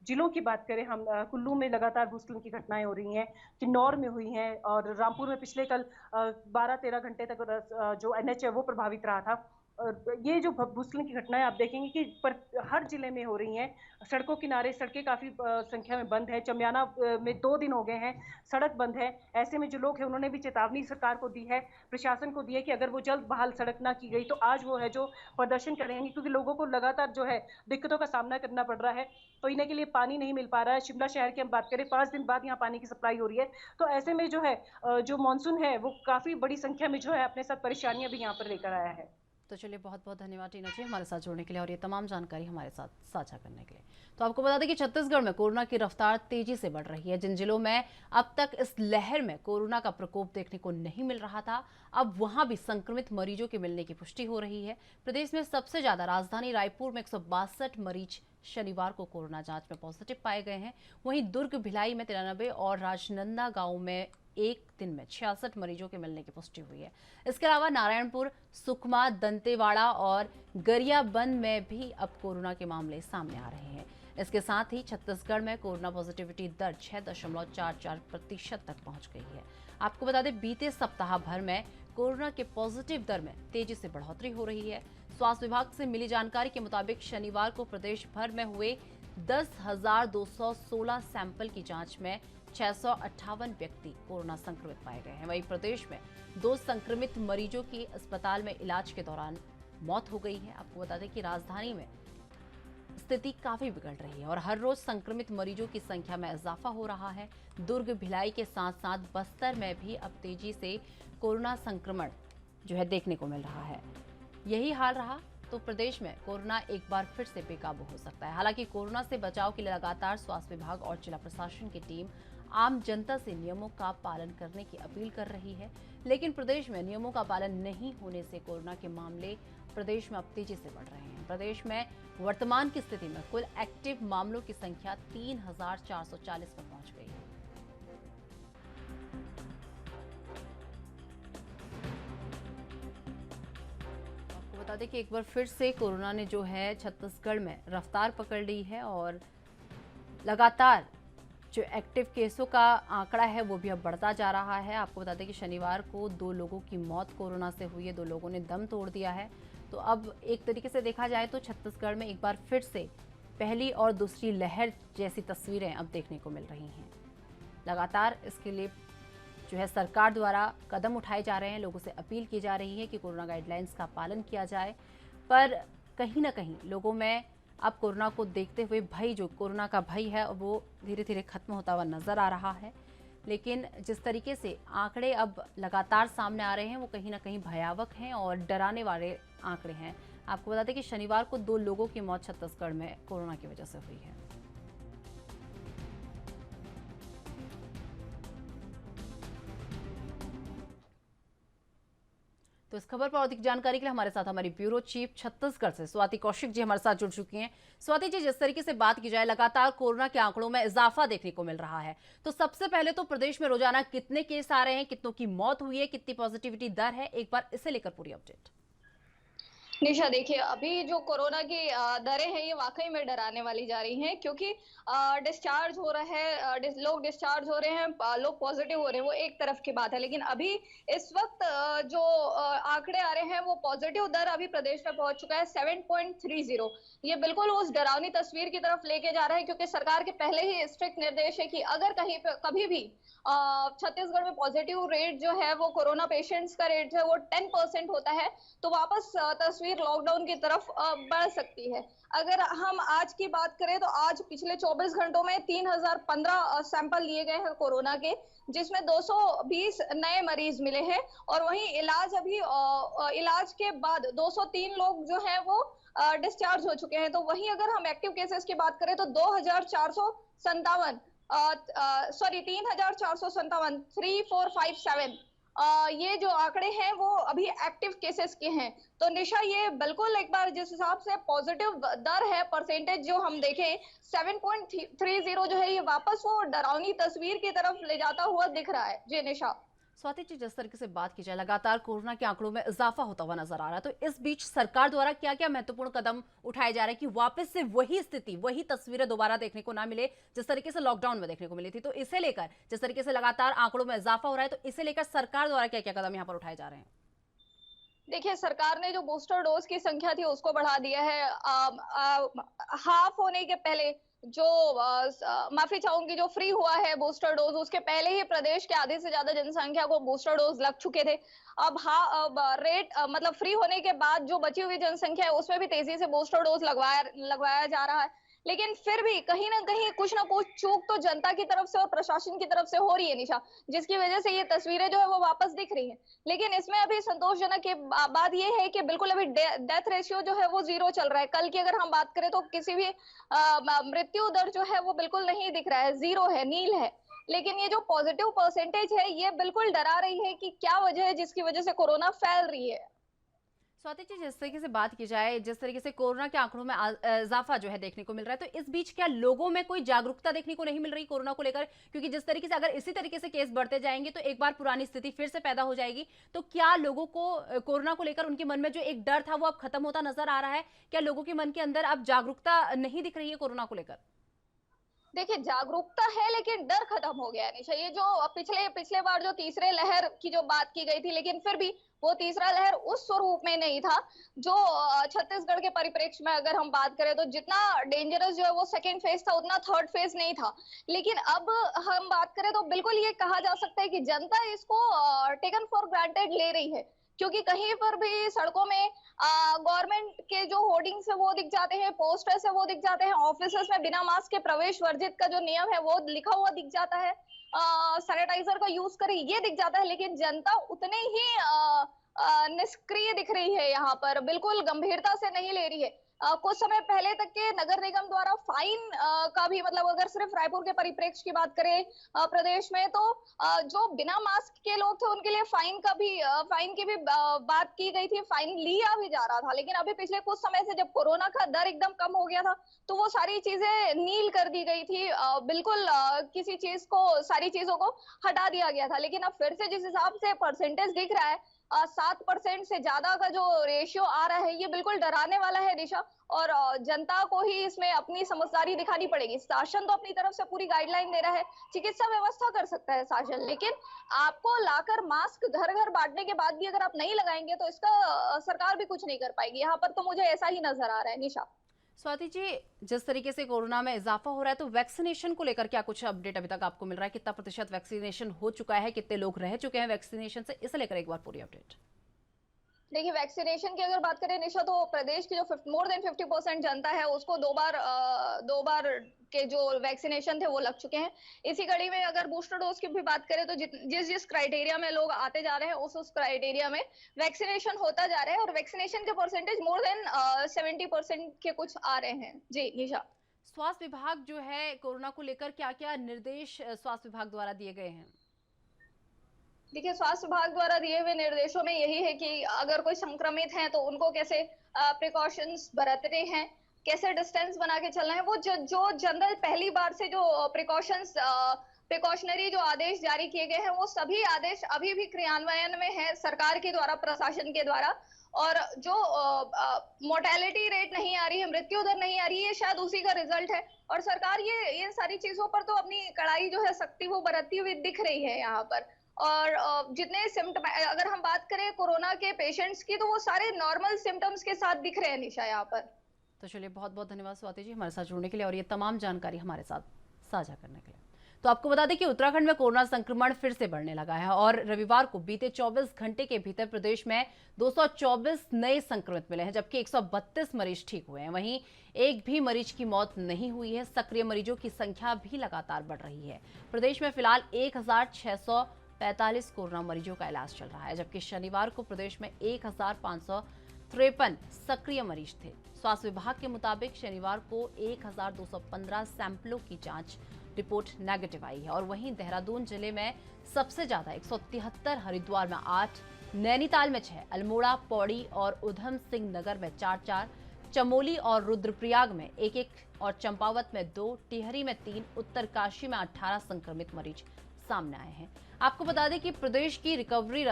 जिलों की बात करें हम, कुल्लू में लगातार भूस्खलन की घटनाएं हो रही हैं, किन्नौर में हुई हैं, और रामपुर में पिछले कल 12-13 घंटे तक जो NH है वो प्रभावित रहा था। ये जो भूस्खलन की घटनाएं आप देखेंगे कि हर जिले में हो रही हैं। सड़कों किनारे सड़कें काफी संख्या में बंद है। चमियाना में 2 दिन हो गए हैं, सड़क बंद है। ऐसे में जो लोग हैं उन्होंने भी चेतावनी सरकार को दी है, प्रशासन को दी है कि अगर वो जल्द बहाल सड़क ना की गई तो आज वो है जो प्रदर्शन करेंगे, क्योंकि लोगों को लगातार जो है दिक्कतों का सामना करना पड़ रहा है। पीने के लिए पानी नहीं मिल पा रहा है। शिमला शहर की हम बात करें, 5 दिन बाद यहाँ पानी की सप्लाई हो रही है। तो ऐसे में जो है जो मानसून है वो काफी बड़ी संख्या में जो है अपने साथ परेशानियां भी यहाँ पर लेकर आया है। तो चलिए, बहुत बहुत धन्यवाद टीना जी हमारे साथ जुड़ने के लिए और ये तमाम जानकारी हमारे साथ साझा करने के लिए। तो आपको बता दें कि छत्तीसगढ़ में कोरोना की रफ्तार तेजी से बढ़ रही है। जिन जिलों में अब तक इस लहर में कोरोना का प्रकोप देखने को नहीं मिल रहा था, अब वहां भी संक्रमित मरीजों के मिलने की पुष्टि हो रही है। प्रदेश में सबसे ज्यादा राजधानी रायपुर में 162 मरीज शनिवार को कोरोना जांच में पॉजिटिव पाए गए हैं। वहीं दुर्ग, भिलाई में 93 और राजनांदगांव में एक दिन में 66 मरीजों के मिलने की पुष्टि हुई है। इसके अलावा नारायणपुर, सुकमा, दंतेवाड़ा और गरियाबंद में भी अब कोरोना के मामले सामने आ रहे हैं। इसके साथ ही छत्तीसगढ़ में कोरोना पॉजिटिविटी दर 6.44% तक पहुंच गई है। आपको बता दें, बीते सप्ताह भर में कोरोना के पॉजिटिव दर में तेजी से बढ़ोतरी हो रही है। स्वास्थ्य विभाग से मिली जानकारी के मुताबिक शनिवार को प्रदेश भर में हुए 10,216 सैंपल की जांच में 658 व्यक्ति कोरोना संक्रमित पाए गए हैं। वहीं प्रदेश में 2 संक्रमित मरीजों की अस्पताल में इलाज के दौरान मौत हो गई है। आपको बता दें कि राजधानी में स्थिति काफी बिगड़ रही है और हर रोज संक्रमित मरीजों की संख्या में इजाफा हो रहा है। दुर्ग, भिलाई के साथ साथ बस्तर में भी अब तेजी से कोरोना संक्रमण जो है देखने को मिल रहा है। यही हाल रहा तो प्रदेश में कोरोना एक बार फिर से बेकाबू हो सकता है। हालांकि कोरोना से बचाव के लिए लगातार स्वास्थ्य विभाग और जिला प्रशासन की टीम आम जनता से नियमों का पालन करने की अपील कर रही है, लेकिन प्रदेश में नियमों का पालन नहीं होने से कोरोना के मामले प्रदेश में अब तेजी से बढ़ रहे हैं। प्रदेश में वर्तमान की स्थिति में कुल एक्टिव मामलों की संख्या 3,440 पर पहुंच गई है। आपको बता दें कि एक बार फिर से कोरोना ने जो है छत्तीसगढ़ में रफ्तार पकड़ ली है और लगातार जो एक्टिव केसों का आंकड़ा है वो भी अब बढ़ता जा रहा है। आपको बता दें कि शनिवार को 2 लोगों की मौत कोरोना से हुई है, 2 लोगों ने दम तोड़ दिया है। तो अब एक तरीके से देखा जाए तो छत्तीसगढ़ में एक बार फिर से पहली और दूसरी लहर जैसी तस्वीरें अब देखने को मिल रही हैं। लगातार इसके लिए जो है सरकार द्वारा कदम उठाए जा रहे हैं, लोगों से अपील की जा रही है कि कोरोना गाइडलाइंस का पालन किया जाए, पर कहीं ना कहीं लोगों में अब कोरोना को देखते हुए भय, जो कोरोना का भय है वो धीरे धीरे खत्म होता हुआ नजर आ रहा है। लेकिन जिस तरीके से आंकड़े अब लगातार सामने आ रहे हैं वो कहीं ना कहीं भयावह हैं और डराने वाले आंकड़े हैं। आपको बता दें कि शनिवार को 2 लोगों की मौत छत्तीसगढ़ में कोरोना की वजह से हुई है। तो इस खबर पर अधिक जानकारी के लिए हमारे साथ हमारी ब्यूरो चीफ छत्तीसगढ़ से स्वाति कौशिक जी हमारे साथ जुड़ चुकी हैं। स्वाति जी, जिस तरीके से बात की जाए, लगातार कोरोना के आंकड़ों में इजाफा देखने को मिल रहा है, तो सबसे पहले तो प्रदेश में रोजाना कितने केस आ रहे हैं, कितनों की मौत हुई है, कितनी पॉजिटिविटी दर है, एक बार इसे लेकर पूरी अपडेट। निशा, देखिए अभी जो कोरोना की दरें हैं ये वाकई में डराने वाली जा रही हैं, क्योंकि डिस्चार्ज हो रहा है, लोग डिस्चार्ज हो रहे हैं, लोग पॉजिटिव हो रहे हैं, वो एक तरफ की बात है। लेकिन अभी इस वक्त जो आंकड़े आ रहे हैं वो पॉजिटिव दर अभी प्रदेश में पहुंच चुका है 7.30। ये बिल्कुल उस डरावनी तस्वीर की तरफ लेके जा रहा है, क्योंकि सरकार के पहले ही स्ट्रिक्ट निर्देश है कि अगर कहीं पे कभी भी छत्तीसगढ़ में पॉजिटिव रेट जो है वो कोरोना पेशेंट्स का रेट जो है वो 10% होता है तो वापस तस्वीर लॉकडाउन की तरफ बढ़ सकती है। अगर हम आज की बात करें तो आज पिछले 24 घंटों में 3015 सैंपल लिए गए हैं कोरोना के, जिसमें 220 नए मरीज मिले हैं और वहीं इलाज के बाद 203 लोग जो हैं वो डिस्चार्ज हो चुके हैं। तो वहीं अगर हम एक्टिव केसेस की बात करें तो 3457 ये जो आंकड़े हैं वो अभी एक्टिव केसेस के हैं। तो निशा, ये बिल्कुल एक बार जिस हिसाब से पॉजिटिव दर है, परसेंटेज जो हम देखें 7.30 जो है ये वापस वो डरावनी तस्वीर की तरफ ले जाता हुआ दिख रहा है। जी निशा। स्वाति जी, जिस तरीके से बात की जाए, लगातार कोरोना के आंकड़ों में इजाफा होता हुआ नजर आ रहा है, तो इस बीच सरकार द्वारा क्या क्या महत्वपूर्ण कदम उठाए जा रहे हैं कि वापस से वही स्थिति, वही तस्वीरें दोबारा देखने को ना मिले जिस तरीके से लॉकडाउन में देखने को मिली थी। तो इसे लेकर जिस तरीके से लगातार आंकड़ों में इजाफा हो रहा है, तो इसे लेकर सरकार द्वारा क्या क्या कदम यहाँ पर उठाए जा रहे हैं? देखिए, सरकार ने जो बूस्टर डोज की संख्या थी उसको बढ़ा दिया है। हाफ होने के पहले जो माफी चाहूंगी, जो फ्री हुआ है बूस्टर डोज, उसके पहले ही प्रदेश के आधे से ज्यादा जनसंख्या को बूस्टर डोज लग चुके थे। अब रेट मतलब फ्री होने के बाद जो बची हुई जनसंख्या है उसमें भी तेजी से बूस्टर डोज लगवाया जा रहा है। लेकिन फिर भी कहीं ना कहीं कुछ ना कुछ चूक तो जनता की तरफ से और प्रशासन की तरफ से हो रही है निशा, जिसकी वजह से ये तस्वीरें जो है वो वापस दिख रही है। लेकिन इसमें अभी संतोषजनक बात ये है कि बिल्कुल अभी डेथ रेशियो जो है वो 0 चल रहा है। कल की अगर हम बात करें तो किसी भी मृत्यु दर जो है वो बिल्कुल नहीं दिख रहा है, 0 है, नील है। लेकिन ये जो पॉजिटिव परसेंटेज है ये बिल्कुल डरा रही है कि क्या वजह है जिसकी वजह से कोरोना फैल रही है। स्वाति जी, जिस तरीके से बात की जाए, जिस तरीके से कोरोना के आंकड़ों में इजाफा जो है देखने को मिल रहा है, तो इस बीच क्या लोगों में कोई जागरूकता देखने को नहीं मिल रही कोरोना को लेकर? क्योंकि जिस तरीके से अगर इसी तरीके से केस बढ़ते जाएंगे तो एक बार पुरानी स्थिति फिर से पैदा हो जाएगी। तो क्या लोगों को कोरोना को लेकर उनके मन में जो एक डर था वो अब खत्म होता नजर आ रहा है? क्या लोगों के मन के अंदर अब जागरूकता नहीं दिख रही है कोरोना को लेकर? देखिए, जागरूकता है लेकिन डर खत्म हो गया है निशा। ये जो पिछले बार जो तीसरे लहर की जो बात की गई थी, लेकिन फिर भी वो तीसरा लहर उस स्वरूप में नहीं था जो छत्तीसगढ़ के परिप्रेक्ष्य में अगर हम बात करें तो जितना डेंजरस जो है वो सेकेंड फेज था उतना थर्ड फेज नहीं था। लेकिन अब हम बात करें तो बिल्कुल ये कहा जा सकता है कि जनता इसको टेकन फॉर ग्रांटेड ले रही है, क्योंकि कहीं पर भी सड़कों में गवर्नमेंट के जो होर्डिंग्स है वो दिख जाते हैं, पोस्टर्स है वो दिख जाते हैं, ऑफिसेस में बिना मास्क के प्रवेश वर्जित का जो नियम है वो लिखा हुआ दिख जाता है, सैनिटाइजर का यूज करें ये दिख जाता है। लेकिन जनता उतने ही निष्क्रिय दिख रही है, यहाँ पर बिल्कुल गंभीरता से नहीं ले रही है। कुछ समय पहले तक के नगर निगम द्वारा फाइन का भी मतलब अगर सिर्फ रायपुर के परिप्रेक्ष्य की बात करें प्रदेश में तो जो बिना मास्क के लोग थे उनके लिए फाइन की भी बात की गई थी, फाइन लिया भी जा रहा था। लेकिन अभी पिछले कुछ समय से जब कोरोना का दर एकदम कम हो गया था तो वो सारी चीजें नील कर दी गई थी, बिल्कुल सारी चीजों को हटा दिया गया था। लेकिन अब फिर से जिस हिसाब से परसेंटेज दिख रहा है 7% से ज्यादा का जो रेशियो आ रहा है ये बिल्कुल डराने वाला है दिशा। और जनता को ही इसमें अपनी समझदारी दिखानी पड़ेगी। शासन तो अपनी तरफ से पूरी गाइडलाइन दे रहा है, चिकित्सा व्यवस्था कर सकता है शासन, लेकिन आपको लाकर मास्क घर घर बांटने के बाद भी अगर आप नहीं लगाएंगे तो इसका सरकार भी कुछ नहीं कर पाएगी। यहाँ पर तो मुझे ऐसा ही नजर आ रहा है निशा। स्वाति जी, जिस तरीके से कोरोना में इजाफा हो रहा है तो वैक्सीनेशन को लेकर क्या कुछ अपडेट अभी तक आपको मिल रहा है? कितना प्रतिशत वैक्सीनेशन हो चुका है, कितने लोग रह चुके हैं वैक्सीनेशन से, इसे लेकर एक बार पूरी अपडेट। देखिए, वैक्सीनेशन की अगर बात करें निशा तो प्रदेश की जो मोर देन 50% जनता है उसको दो बार के जो वैक्सीनेशन थे वो लग चुके हैं। इसी कड़ी में अगर बूस्टर डोज की भी बात करें तो जिस क्राइटेरिया में लोग आते जा रहे हैं उस क्राइटेरिया में वैक्सीनेशन होता जा रहा है और वैक्सीनेशन के परसेंटेज मोर देन 70% के कुछ आ रहे हैं। जी निशा, स्वास्थ्य विभाग जो है कोरोना को लेकर क्या क्या निर्देश स्वास्थ्य विभाग द्वारा दिए गए हैं? देखिए, स्वास्थ्य विभाग द्वारा दिए हुए निर्देशों में यही है कि अगर कोई संक्रमित है तो उनको कैसे प्रिकॉशंस बरतने हैं, कैसे डिस्टेंस बना के चलना है। वो जो जनरल पहली बार से जो प्रिकॉशनरी जो आदेश जारी किए गए हैं वो सभी आदेश अभी भी क्रियान्वयन में है सरकार के द्वारा, प्रशासन के द्वारा। और जो मोर्टेलिटी रेट नहीं आ रही है, मृत्यु दर नहीं आ रही है, शायद उसी का रिजल्ट है। और सरकार ये सारी चीजों पर तो अपनी कड़ाई जो है सख्ती वो बरतती हुई दिख रही है यहाँ पर। और जितने सिम्टम अगर हम बात करें कोरोना के पेशेंट्स की तो वो सारे नॉर्मल सिम्टम्स के साथ दिख रहे हैं निशा यहाँ पर। तो चलिए, बहुत बहुत धन्यवाद स्वाति जी हमारे साथ जुड़ने के लिए और ये तमाम जानकारी हमारे साथ साझा करने के लिए। तो आपको बता दें कि उत्तराखंड में कोरोना संक्रमण फिर से बढ़ने लगा है और रविवार को बीते 24 घंटे के भीतर प्रदेश में 224 नए संक्रमित मिले हैं, जबकि 132 मरीज ठीक हुए हैं। वहीं एक भी मरीज की मौत नहीं हुई है। सक्रिय मरीजों की संख्या भी लगातार बढ़ रही है। प्रदेश में फिलहाल 1645 कोरोना मरीजों का इलाज चल रहा है, जबकि शनिवार को प्रदेश में 1553 सक्रिय मरीज थे। स्वास्थ्य विभाग के मुताबिक शनिवार को 1215 सैंपलों की जांच रिपोर्ट नेगेटिव आई है और वहीं देहरादून जिले में सबसे ज्यादा 173, हरिद्वार में 8, नैनीताल में 6, अल्मोड़ा, पौड़ी और उधम सिंह नगर में 4, चमोली और रुद्रप्रयाग में 1 और चंपावत में 2, टिहरी में 3, उत्तरकाशी में 18 संक्रमित मरीज सामने आए हैं। आपको बता दें कि प्रदेश की रिकवरी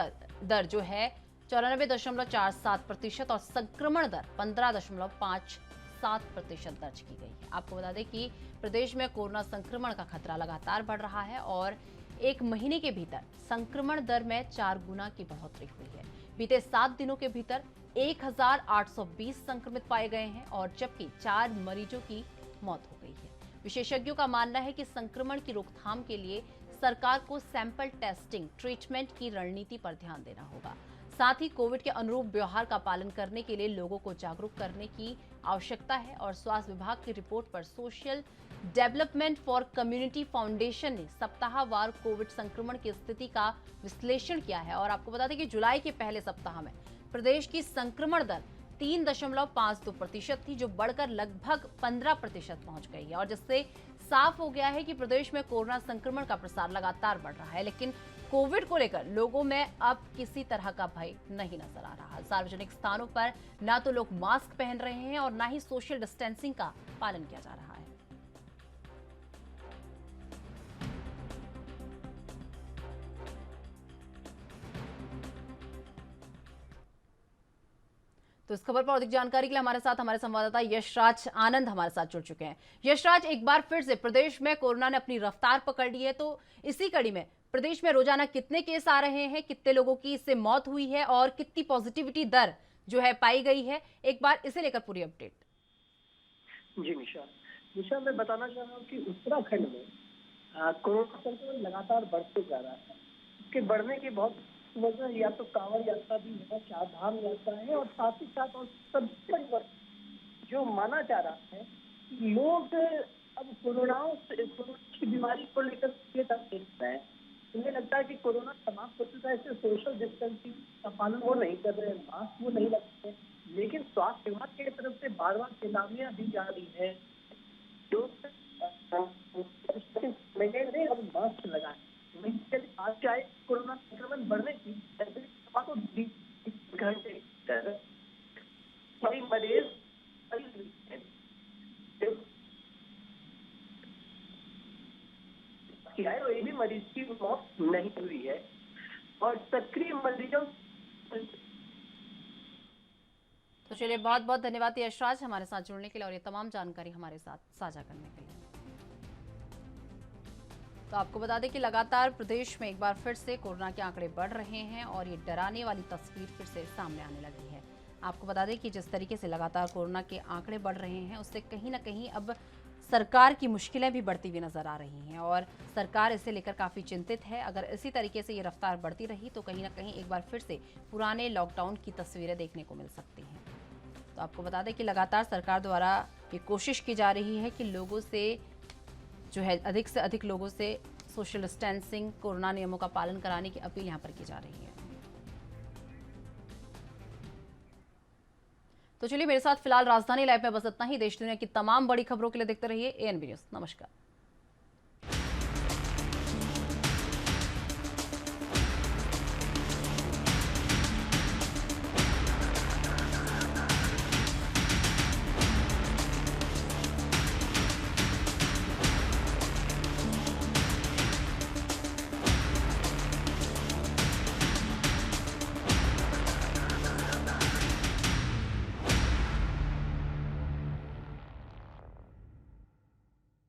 दर जो है 94.47% और संक्रमण दर 15.57% दर्ज की गई है। आपको बता दें कि प्रदेश में कोरोना संक्रमण का खतरा लगातार बढ़ रहा है और एक महीने के भीतर संक्रमण दर में 4 गुना की बढ़ोतरी हुई है। बीते 7 दिनों के भीतर 1820 संक्रमित पाए गए हैं और जबकि 4 मरीजों की मौत हो गई है। विशेषज्ञों का मानना है कि संक्रमण की रोकथाम के लिए सरकार को सैंपल टेस्टिंग, ट्रीटमेंट की रणनीति पर ध्यान देना होगा। साथ ही कोविड के अनुरूप व्यवहार का पालन करने के लिए लोगों को जागरूक करने की आवश्यकता है और स्वास्थ्य विभाग की रिपोर्ट पर social development for community foundation ने सप्ताहवार कोविड संक्रमण की स्थिति का विश्लेषण किया है। और आपको बता दें कि जुलाई के पहले सप्ताह में प्रदेश की संक्रमण दर 3.52% थी, जो बढ़कर लगभग 15% पहुंच गई है और जिससे साफ हो गया है कि प्रदेश में कोरोना संक्रमण का प्रसार लगातार बढ़ रहा है। लेकिन कोविड को लेकर लोगों में अब किसी तरह का भय नहीं नजर आ रहा। सार्वजनिक स्थानों पर ना तो लोग मास्क पहन रहे हैं और ना ही सोशल डिस्टेंसिंग का पालन किया जा रहा है। तो इस खबर पर अधिक जानकारी के लिए हमारे साथ हमारे संवाददाता यशराज आनंद हमारे साथ जुड़ चुके हैं। यशराज, एक बार फिर से प्रदेश में कोरोना ने अपनी रफ्तार पकड़ ली है, तो इसी कड़ी में प्रदेश में रोजाना कितने केस आ रहे हैं, कितने लोगों की इससे मौत हुई है और कितनी पॉजिटिविटी दर जो है पाई गई है, एक बार इसे लेकर पूरी अपडेट। जी निशा, मैं बताना चाह रहा हूँ कि उत्तराखंड में कोरोना संक्रमण लगातार बढ़ते जा रहा है। इसके बढ़ने की बहुत वजह या तो कांवड़ यात्रा भी है, चार धाम यात्रा है और साथ ही साथ और सबसे बड़ी वजह जो माना जा रहा है कि लोग अब कोरोना की बीमारी को लेकर देख रहे हैं। उन्हें लगता है कि कोरोना समाप्त हो चुका है, इससे सोशल डिस्टेंसिंग का पालन वो नहीं कर रहे हैं, मास्क वो नहीं लगते हैं। लेकिन स्वास्थ्य विभाग की तरफ से बार बार चेतावनियां दी जा रही है जो अब मास्क लगाए। आज चाहे कोरोना संक्रमण बढ़ने की घंटे मरीज और ये भी मरीज की मौत नहीं हुई है और सक्रिय मरीजों। तो चलिए, बहुत बहुत धन्यवाद यशराज हमारे साथ जुड़ने के लिए और ये तमाम जानकारी हमारे साथ साझा करने के लिए। तो आपको बता दें कि लगातार प्रदेश में एक बार फिर से कोरोना के आंकड़े बढ़ रहे हैं और ये डराने वाली तस्वीर फिर से सामने आने लगी है। आपको बता दें कि जिस तरीके से लगातार कोरोना के आंकड़े बढ़ रहे हैं, उससे कहीं ना कहीं अब सरकार की मुश्किलें भी बढ़ती हुई नजर आ रही हैं और सरकार इसे लेकर काफ़ी चिंतित है। अगर इसी तरीके से ये रफ्तार बढ़ती रही तो कहीं ना कहीं एक बार फिर से पुराने लॉकडाउन की तस्वीरें देखने को मिल सकती हैं। तो आपको बता दें कि लगातार सरकार द्वारा ये कोशिश की जा रही है कि लोगों से जो है अधिक से अधिक लोगों से सोशल डिस्टेंसिंग, कोरोना नियमों का पालन कराने की अपील यहाँ पर की जा रही है। तो चलिए, मेरे साथ फिलहाल राजधानी लाइव में बस इतना ही। देश दुनिया की तमाम बड़ी खबरों के लिए देखते रहिए ANB न्यूज़। नमस्कार।